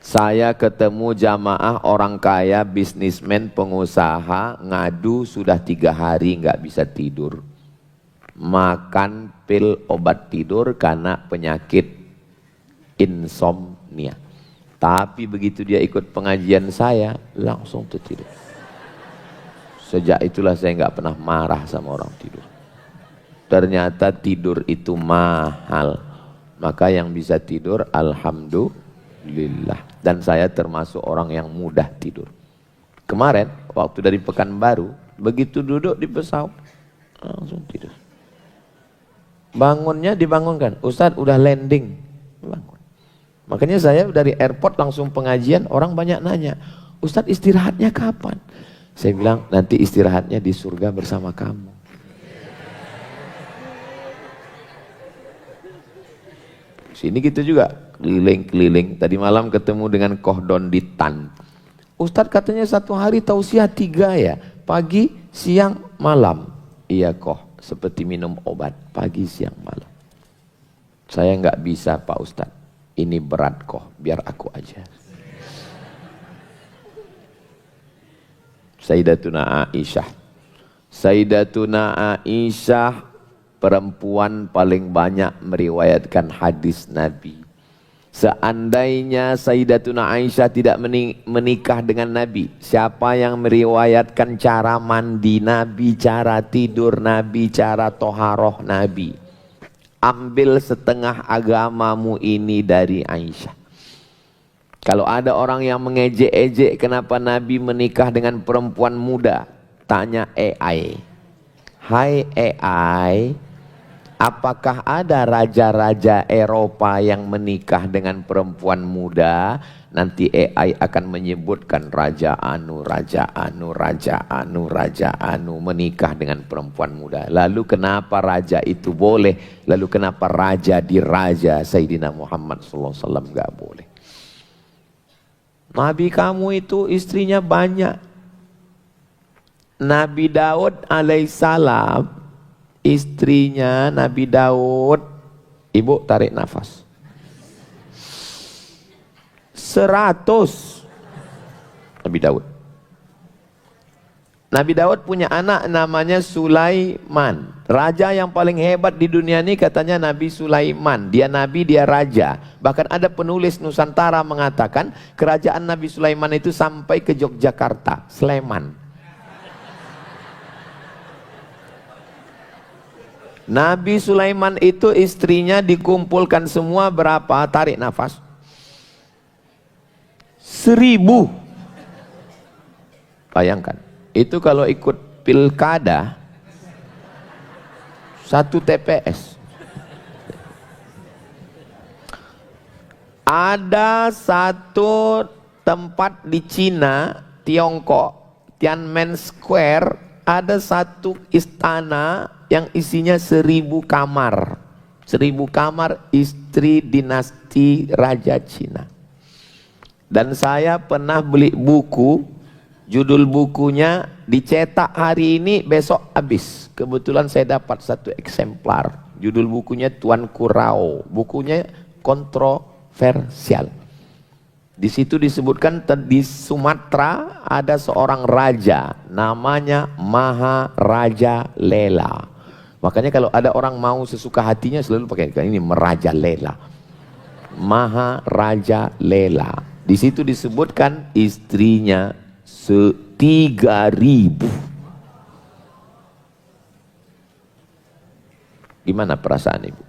Saya ketemu jamaah orang kaya, bisnismen, pengusaha, ngadu sudah 3 hari nggak bisa tidur. Makan pil obat tidur karena penyakit insomnia. Tapi begitu dia ikut pengajian saya, langsung tertidur. Sejak itulah saya nggak pernah marah sama orang tidur. Ternyata tidur itu mahal. Maka yang bisa tidur, alhamdulillah. Dan saya termasuk orang yang mudah tidur. Kemarin waktu dari Pekanbaru, begitu duduk di pesawat langsung tidur. Bangunnya dibangunkan, Ustadz udah landing, bangun. Makanya saya dari airport langsung pengajian, orang banyak nanya, Ustadz istirahatnya kapan? Saya bilang nanti istirahatnya di surga bersama kamu. Sini gitu juga. Keliling-keliling, tadi malam ketemu dengan Kohdon di Tan. Ustadz katanya 1 hari tausiah 3 ya, pagi, siang, malam. Iya Koh, seperti minum obat, pagi, siang, malam. Saya nggak bisa Pak Ustadz, ini berat Koh, biar aku aja. Sayyidatuna Aisyah. Sayyidatuna Aisyah perempuan paling banyak meriwayatkan hadis Nabi. Seandainya Sayyidatuna Aisyah tidak menikah dengan Nabi, siapa yang meriwayatkan cara mandi Nabi, cara tidur Nabi, cara toharoh Nabi? Ambil setengah agamamu ini dari Aisyah. Kalau ada orang yang mengejek-ejek kenapa Nabi menikah dengan perempuan muda, tanya AI. Hai AI, apakah ada raja-raja Eropa yang menikah dengan perempuan muda? Nanti AI akan menyebutkan raja anu, raja anu, raja anu, raja anu menikah dengan perempuan muda. Lalu kenapa raja itu boleh? Lalu kenapa raja diraja Sayyidina Muhammad SAW gak boleh? Nabi kamu itu istrinya banyak. Nabi Daud alaihissalam, istrinya Nabi Daud, ibu tarik nafas, 100. Nabi Daud. Nabi Daud punya anak namanya Sulaiman. Raja yang paling hebat di dunia ini katanya Nabi Sulaiman. Dia nabi, dia raja. Bahkan ada penulis Nusantara mengatakan kerajaan Nabi Sulaiman itu sampai ke Yogyakarta, Sleman. Nabi Sulaiman itu istrinya dikumpulkan semua berapa? Tarik nafas. 1000. Bayangkan, itu kalau ikut pilkada 1 TPS. Ada satu tempat di Cina, Tiongkok, Tiananmen Square, ada satu istana yang isinya 1000 kamar. 1000 kamar istri dinasti Raja Cina. Dan saya pernah beli buku, judul bukunya dicetak hari ini, besok habis. Kebetulan saya dapat 1 eksemplar. Judul bukunya Tuanku Rao. Bukunya kontroversial. Di situ disebutkan di Sumatera ada seorang raja namanya Maharaja Lela. Makanya kalau ada orang mau sesuka hatinya selalu pakai ini Meraja Lela. Maharaja Lela. Di situ disebutkan istrinya 3000. Gimana perasaan ibu?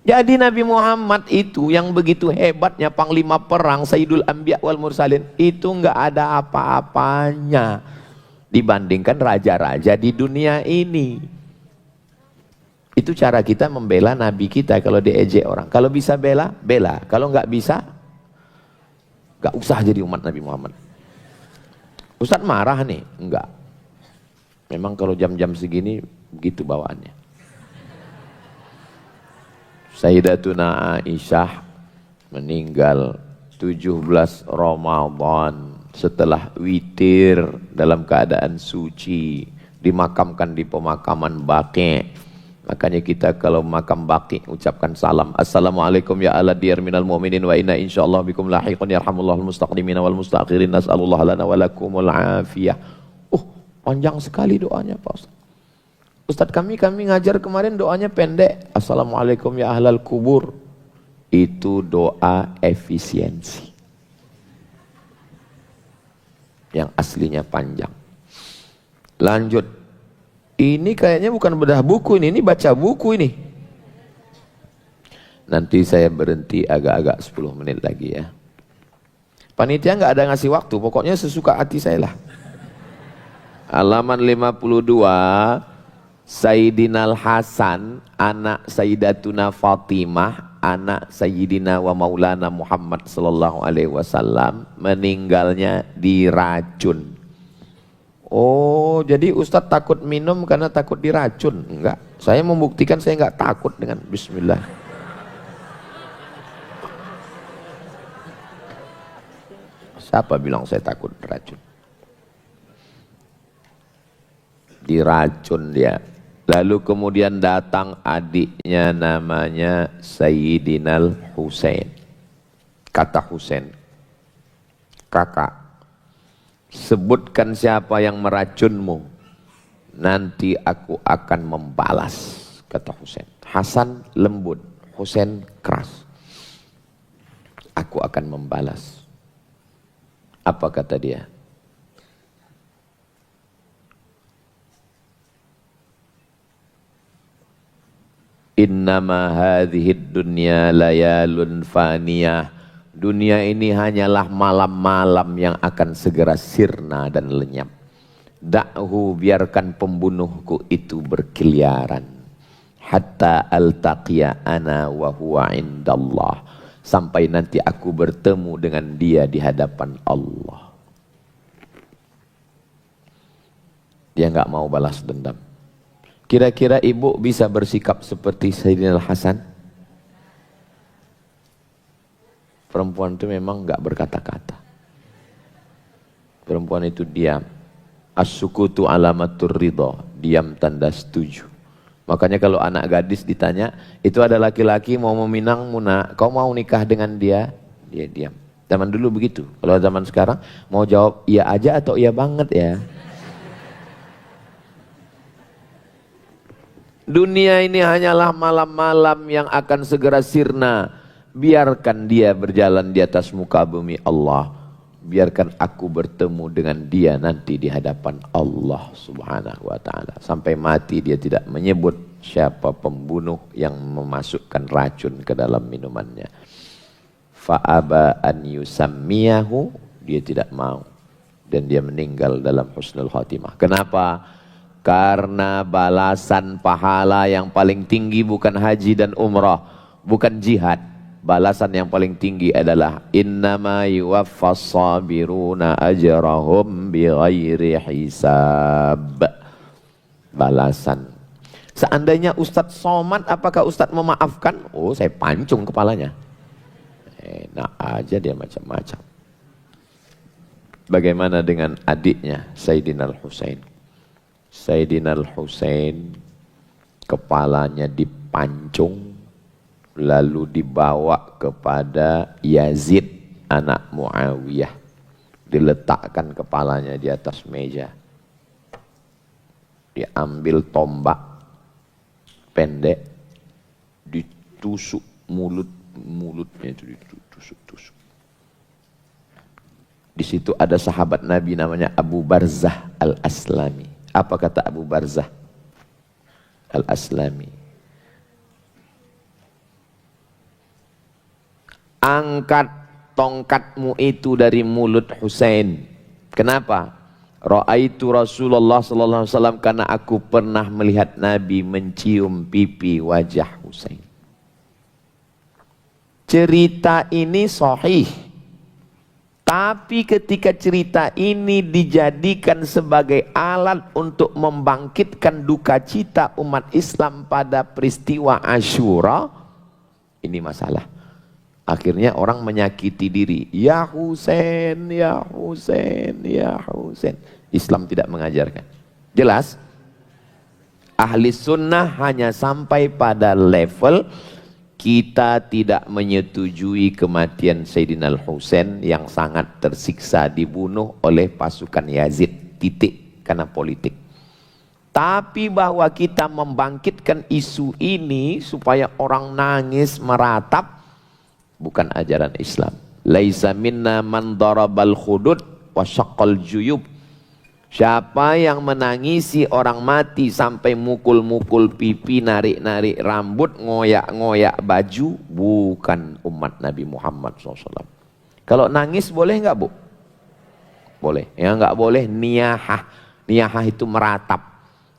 Jadi Nabi Muhammad itu yang begitu hebatnya, panglima perang, Sayyidul Anbiya wal Mursalin, itu enggak ada apa-apanya dibandingkan raja-raja di dunia ini. Itu cara kita membela Nabi kita. Kalau diejek orang, kalau bisa bela, bela. Kalau enggak bisa, enggak usah jadi umat Nabi Muhammad. Ustadz marah nih? Enggak. Memang kalau jam-jam segini begitu bawaannya. Sayyidatuna Aisyah meninggal 17 Ramadan setelah witir dalam keadaan suci, dimakamkan di pemakaman Baqi. Makanya kita kalau makam Baqi ucapkan salam, assalamualaikum ya ala diyar minal mu'minin wa inna insyaallah bikum lahiqun yarhamullahul mustaqdimina wal mustaakhirin nas'alullah lana wa lakumul afiyah. Panjang sekali doanya Pak Ustaz. Ustadz kami ngajar kemarin doanya pendek. Assalamualaikum ya ahlal kubur. Itu doa efisiensi. Yang aslinya panjang. Lanjut. Ini kayaknya bukan bedah buku ini baca buku ini. Nanti saya berhenti agak-agak 10 menit lagi ya. Panitia nggak ada ngasih waktu, pokoknya sesuka hati saya lah. Halaman 52. Sayyidina Hasan, anak Sayyidatuna Fatimah, anak Sayyidina wa Maulana Muhammad sallallahu alaihi wasallam, meninggalnya diracun. Oh, jadi Ustadz takut minum karena takut diracun? Enggak. Saya membuktikan saya enggak takut dengan bismillah. Siapa bilang saya takut diracun? Diracun dia. Lalu kemudian datang adiknya namanya Sayyidinal Husain. Kata Husain, kakak, sebutkan siapa yang meracunmu, nanti aku akan membalas, kata Husain. Hasan lembut, Husain keras. aku akan membalas. Apa kata dia? Innama hadhid dunya layalun faniyah. Dunia ini hanyalah malam-malam yang akan segera sirna dan lenyap. Da'hu, biarkan pembunuhku itu berkeliaran. Hatta altaqiya ana wa huwa indallah. Sampai nanti aku bertemu dengan dia di hadapan Allah. Dia nggak mau balas dendam. Kira-kira ibu bisa bersikap seperti Sayyidina Al-Hasan? Perempuan itu memang nggak berkata-kata. Perempuan itu diam. As-sukutu alamatur ridho. Diam tanda setuju. Makanya kalau anak gadis ditanya, itu ada laki-laki mau meminangmu nak, kau mau nikah dengan dia? Dia diam. Zaman dulu begitu. Kalau zaman sekarang mau jawab iya aja atau iya banget ya. Dunia ini hanyalah malam-malam yang akan segera sirna. Biarkan dia berjalan di atas muka bumi Allah. Biarkan aku bertemu dengan dia nanti di hadapan Allah Subhanahu wa ta'ala. Sampai mati dia tidak menyebut siapa pembunuh yang memasukkan racun ke dalam minumannya. Fa'aba an yusammiyahu, dia tidak mau. Dan dia meninggal dalam husnul khatimah. Kenapa? Karena balasan pahala yang paling tinggi bukan haji dan umrah, bukan jihad. Balasan yang paling tinggi adalah innama yuwaffas sabiruna ajrahum bighairi hisab. Balasan. Seandainya Ustadz Somad, apakah Ustadz memaafkan? Oh, saya pancung kepalanya. Enak aja dia macam-macam. Bagaimana dengan adiknya Sayyidina Al-Husain? Sayyidina Al-Husain kepalanya dipancung lalu dibawa kepada Yazid anak Muawiyah, diletakkan kepalanya di atas meja, diambil tombak pendek, ditusuk mulutnya itu, ditusuk. Di situ ada sahabat Nabi namanya Abu Barzah Al-Aslami. Apa kata Abu Barzah Al-Aslami? Angkat tongkatmu itu dari mulut Husain. Kenapa? Ra'aitu Rasulullah sallallahu alaihi wasallam, karena aku pernah melihat Nabi mencium pipi wajah Husain. Cerita ini sahih. Tapi ketika cerita ini dijadikan sebagai alat untuk membangkitkan duka cita umat Islam pada peristiwa Asyura, ini masalah. Akhirnya orang menyakiti diri. Ya Husain, ya Husain, ya Husain. Islam tidak mengajarkan. Jelas? Ahli sunnah hanya sampai pada level kita tidak menyetujui kematian Sayyidina Al-Husain yang sangat tersiksa dibunuh oleh pasukan Yazid, titik, karena politik. Tapi bahwa kita membangkitkan isu ini supaya orang nangis meratap, bukan ajaran Islam. Laisa minna man darabal khudud wa syaqqal juyub. Siapa yang menangisi orang mati sampai mukul-mukul pipi, narik-narik rambut, ngoyak-ngoyak baju, bukan umat Nabi Muhammad SAW. Kalau nangis boleh nggak Bu? Boleh. Yang nggak boleh niyahah. Niyahah itu meratap.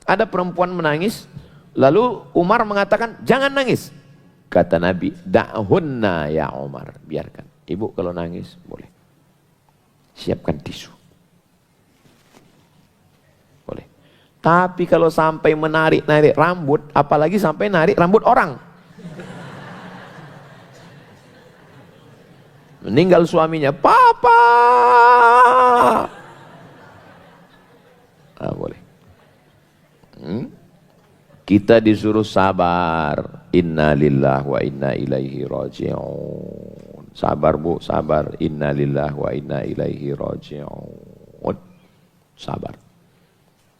Ada perempuan menangis, lalu Umar mengatakan jangan nangis. Kata Nabi, da'hunna ya Umar, biarkan. Ibu kalau nangis boleh. Siapkan tisu. Boleh. Tapi kalau sampai menarik-narik rambut, apalagi sampai narik rambut orang. Meninggal suaminya, papa. Ah, boleh. Kita disuruh sabar. Inna lillahi wa inna ilaihi raji'un. Sabar Bu, sabar. Inna lillahi wa inna ilaihi raji'un. Sabar.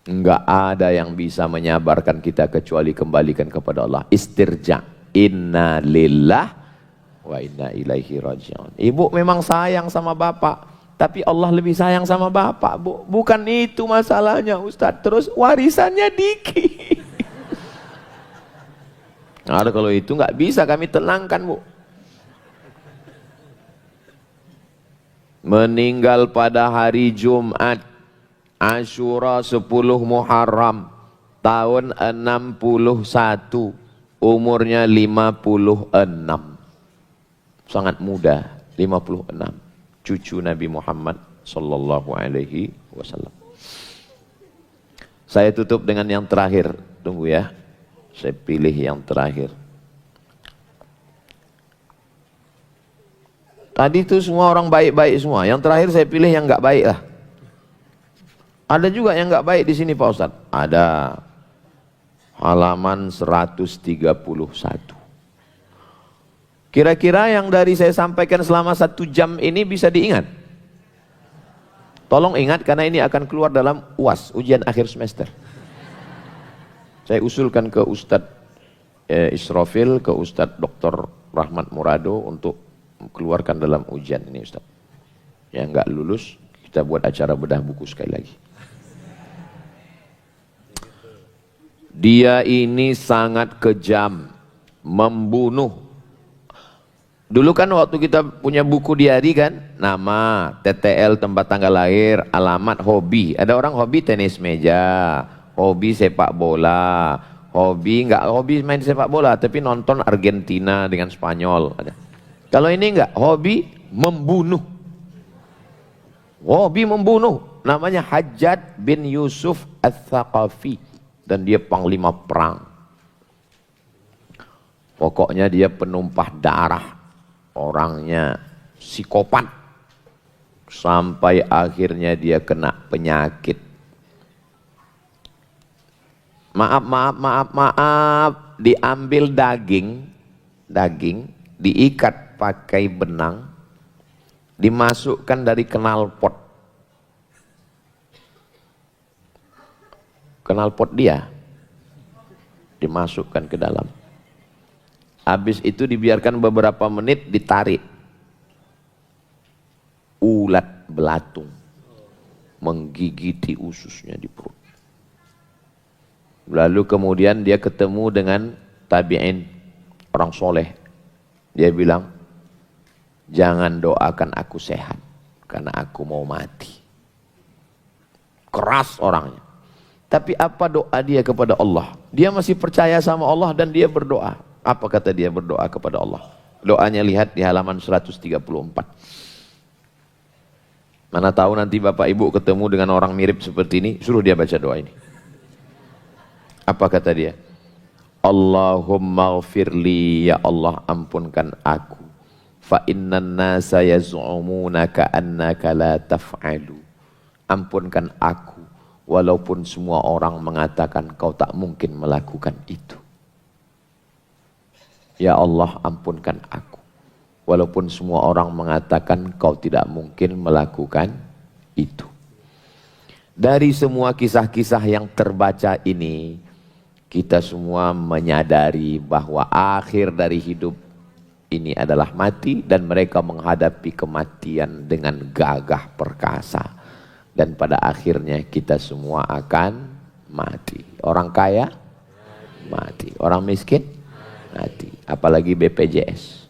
Enggak ada yang bisa menyabarkan kita kecuali kembalikan kepada Allah. Istirja. Inna lillahi wa inna ilaihi raji'un. Ibu memang sayang sama bapak, tapi Allah lebih sayang sama bapak, Bu. Bukan itu masalahnya, Ustadz. Terus warisannya dikit. Nah, kalau itu nggak bisa kami tenangkan, Bu. Meninggal pada hari Jumat Asyura 10 Muharram tahun 61, umurnya 56. Sangat muda, 56. Cucu Nabi Muhammad sallallahu alaihi wasallam. Saya tutup dengan yang terakhir. Tunggu ya. Saya pilih yang terakhir. Tadi itu semua orang baik-baik semua. Yang terakhir saya pilih yang enggak baik lah. Ada juga yang enggak baik di sini Pak Ustadz. Ada. Halaman 131. Kira-kira yang dari saya sampaikan selama 1 jam ini bisa diingat? Tolong ingat karena ini akan keluar dalam UAS, ujian akhir semester. Saya usulkan ke Ustadz Israfil, ke Ustadz Dr. Rahmat Murado untuk keluarkan dalam ujian ini Ustadz. Yang enggak lulus, kita buat acara bedah buku sekali lagi. Dia ini sangat kejam, membunuh. Dulu kan waktu kita punya buku diari kan, nama, TTL, tempat tanggal lahir, alamat, hobi. Ada orang hobi tenis meja, hobi sepak bola, hobi main sepak bola, tapi nonton Argentina dengan Spanyol. Ada. Kalau ini enggak, hobi membunuh. Hobi membunuh. Namanya Hajjaj bin Yusuf Ats-Tsaqafi. Dan dia panglima perang. Pokoknya dia penumpah darah. Orangnya psikopat. Sampai akhirnya dia kena penyakit. Maaf. Diambil daging, diikat pakai benang, dimasukkan dari knalpot dia, dimasukkan ke dalam. Habis itu dibiarkan beberapa menit, ditarik. Ulat belatung menggigiti ususnya di perut. Lalu kemudian dia ketemu dengan tabi'in, orang soleh. Dia bilang, jangan doakan aku sehat, karena aku mau mati. Keras orangnya. Tapi apa doa dia kepada Allah? Dia masih percaya sama Allah dan dia berdoa. Apa kata dia berdoa kepada Allah? Doanya lihat di halaman 134. Mana tahu nanti Bapak Ibu ketemu dengan orang mirip seperti ini, suruh dia baca doa ini. Apa kata dia? Allahumma ghfirli, ya Allah ampunkan aku. Fa innan nasa yaz'umuna ka'annaka la taf'alu. Ampunkan aku, walaupun semua orang mengatakan kau tak mungkin melakukan itu. Ya Allah ampunkan aku, walaupun semua orang mengatakan kau tidak mungkin melakukan itu. Dari semua kisah-kisah yang terbaca ini, kita semua menyadari bahwa akhir dari hidup ini adalah mati, dan mereka menghadapi kematian dengan gagah perkasa. Dan pada akhirnya kita semua akan mati. Orang kaya mati, orang miskin mati, apalagi BPJS.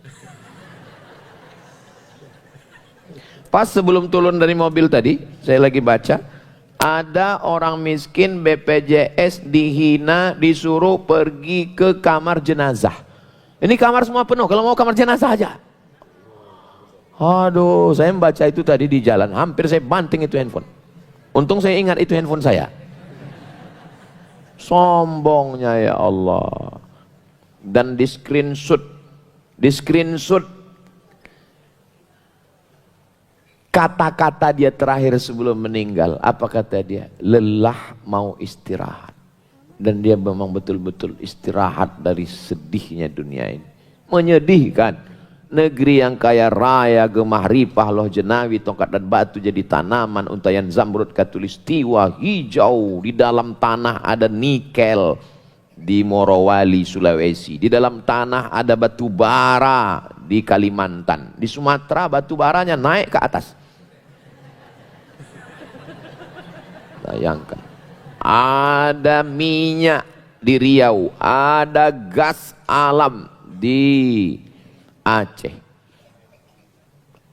Pas sebelum turun dari mobil tadi, saya lagi baca, ada orang miskin BPJS dihina, disuruh pergi ke kamar jenazah. Ini kamar semua penuh, kalau mau kamar jenazah aja. Aduh, saya membaca itu tadi di jalan, hampir saya banting itu handphone. Untung saya ingat itu handphone saya. Sombongnya ya Allah. Dan di screenshot kata-kata dia terakhir sebelum meninggal. Apa kata dia? Lelah, mau istirahat. Dan dia memang betul-betul istirahat dari sedihnya dunia ini. Menyedihkan. Negeri yang kaya raya, gemah ripah, loh jenawi, tongkat dan batu jadi tanaman, untayan zamrud, katulistiwa, hijau. Di dalam tanah ada nikel. Di Morowali, Sulawesi. Di dalam tanah ada batu bara. di Kalimantan. Di Sumatera batu baranya naik ke atas. Bayangkan. Ada minyak di Riau, ada gas alam di Aceh.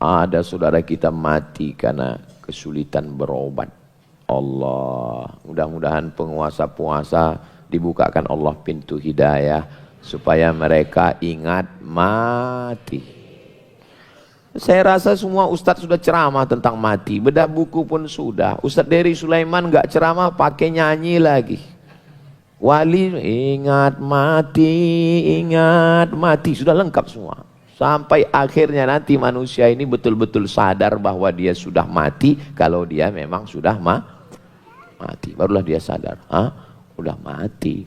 Ada saudara kita mati karena kesulitan berobat. Allah, mudah-mudahan penguasa-penguasa dibukakan Allah pintu hidayah supaya mereka ingat mati. Saya rasa semua ustadz sudah ceramah tentang mati, bedah buku pun sudah. Ustadz Dery Sulaiman nggak ceramah, pakai nyanyi lagi. Wali ingat mati, sudah lengkap semua. Sampai akhirnya nanti manusia ini betul-betul sadar bahwa dia sudah mati. Kalau dia memang sudah mati, barulah dia sadar, udah mati.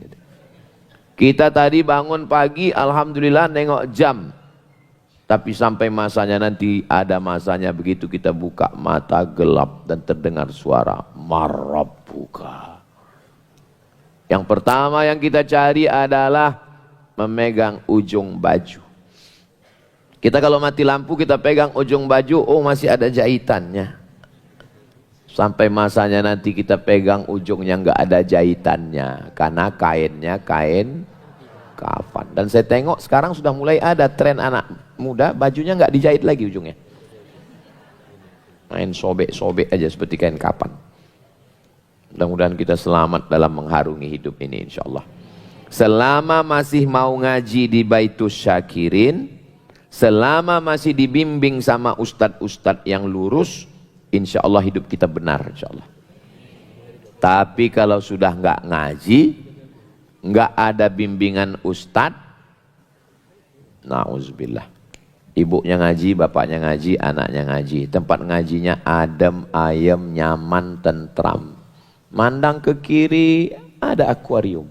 Kita tadi bangun pagi, alhamdulillah nengok jam. Tapi sampai masanya nanti, ada masanya begitu kita buka mata gelap dan terdengar suara Marabbuka. Yang pertama yang kita cari adalah memegang ujung baju. Kita kalau mati lampu kita pegang ujung baju, oh masih ada jahitannya. Sampai masanya nanti kita pegang ujungnya nggak ada jahitannya, karena kainnya kain kafan. Dan saya tengok sekarang sudah mulai ada tren anak muda bajunya nggak dijahit lagi ujungnya, main sobek-sobek aja seperti kain kafan. Mudah-mudahan kita selamat dalam mengharungi hidup ini insyaallah. Selama masih mau ngaji di Baitus Syakirin, selama masih dibimbing sama ustadz-ustadz yang lurus, insyaallah hidup kita benar insyaallah. Tapi kalau sudah nggak ngaji, nggak ada bimbingan ustadz, na'udzubillah. Ibunya ngaji, bapaknya ngaji, anaknya ngaji. Tempat ngajinya adem, ayem, nyaman, tentram. Mandang ke kiri ada akuarium,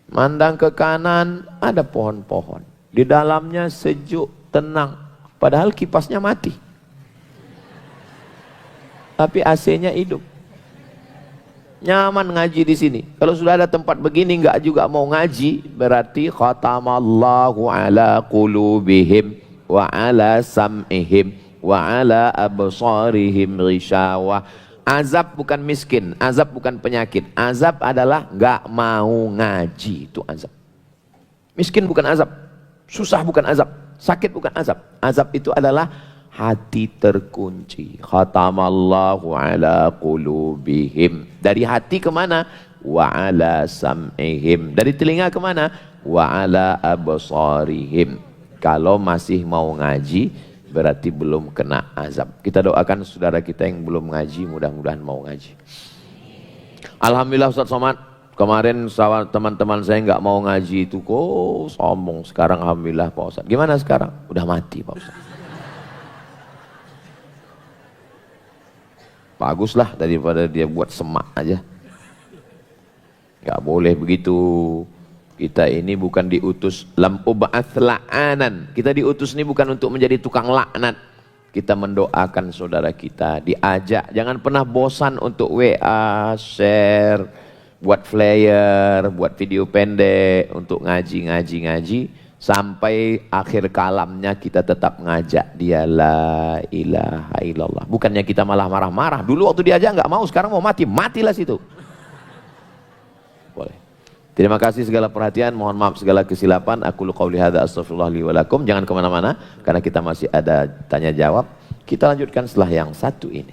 mandang ke kanan ada pohon-pohon. Di dalamnya sejuk, tenang. Padahal kipasnya mati, tapi AC-nya hidup. Nyaman ngaji di sini. Kalau sudah ada tempat begini nggak juga mau ngaji, berarti khatamallahu ala qulubihim wa ala sam'ihim wa ala absarihim ghishawa. Azab bukan miskin, azab bukan penyakit. Azab adalah nggak mau ngaji, itu azab. Miskin bukan azab, susah bukan azab, sakit bukan azab. Azab itu adalah hati terkunci. Khatamallahu ala qulubihim. Dari hati kemana? Wa ala sam'ihim. Dari telinga kemana? Wa ala absarihim. Kalau masih mau ngaji, berarti belum kena azab. Kita doakan saudara kita yang belum ngaji, mudah-mudahan mau ngaji. Alhamdulillah Ustaz Somad, kemarin teman-teman saya nggak mau ngaji itu kok sombong. Sekarang alhamdulillah Pak Ustaz. Gimana sekarang? Udah mati Pak Ustaz. Baguslah daripada dia buat semak aja. Nggak boleh begitu. Kita ini bukan diutus lam ub'ats la'anan. Kita diutus ini bukan untuk menjadi tukang laknat. Kita mendoakan saudara kita, diajak. Jangan pernah bosan untuk WA, share, buat flyer, buat video pendek, untuk ngaji. Sampai akhir kalamnya kita tetap ngajak dia la ilaha illallah. Bukannya kita malah marah-marah. Dulu waktu diajak nggak mau, sekarang mau mati, matilah situ. Boleh. Terima kasih segala perhatian, mohon maaf segala kesilapan. Aku qouli hadza astaghfirullah li wa lakum. Jangan kemana-mana karena kita masih ada tanya jawab. Kita lanjutkan setelah yang satu ini.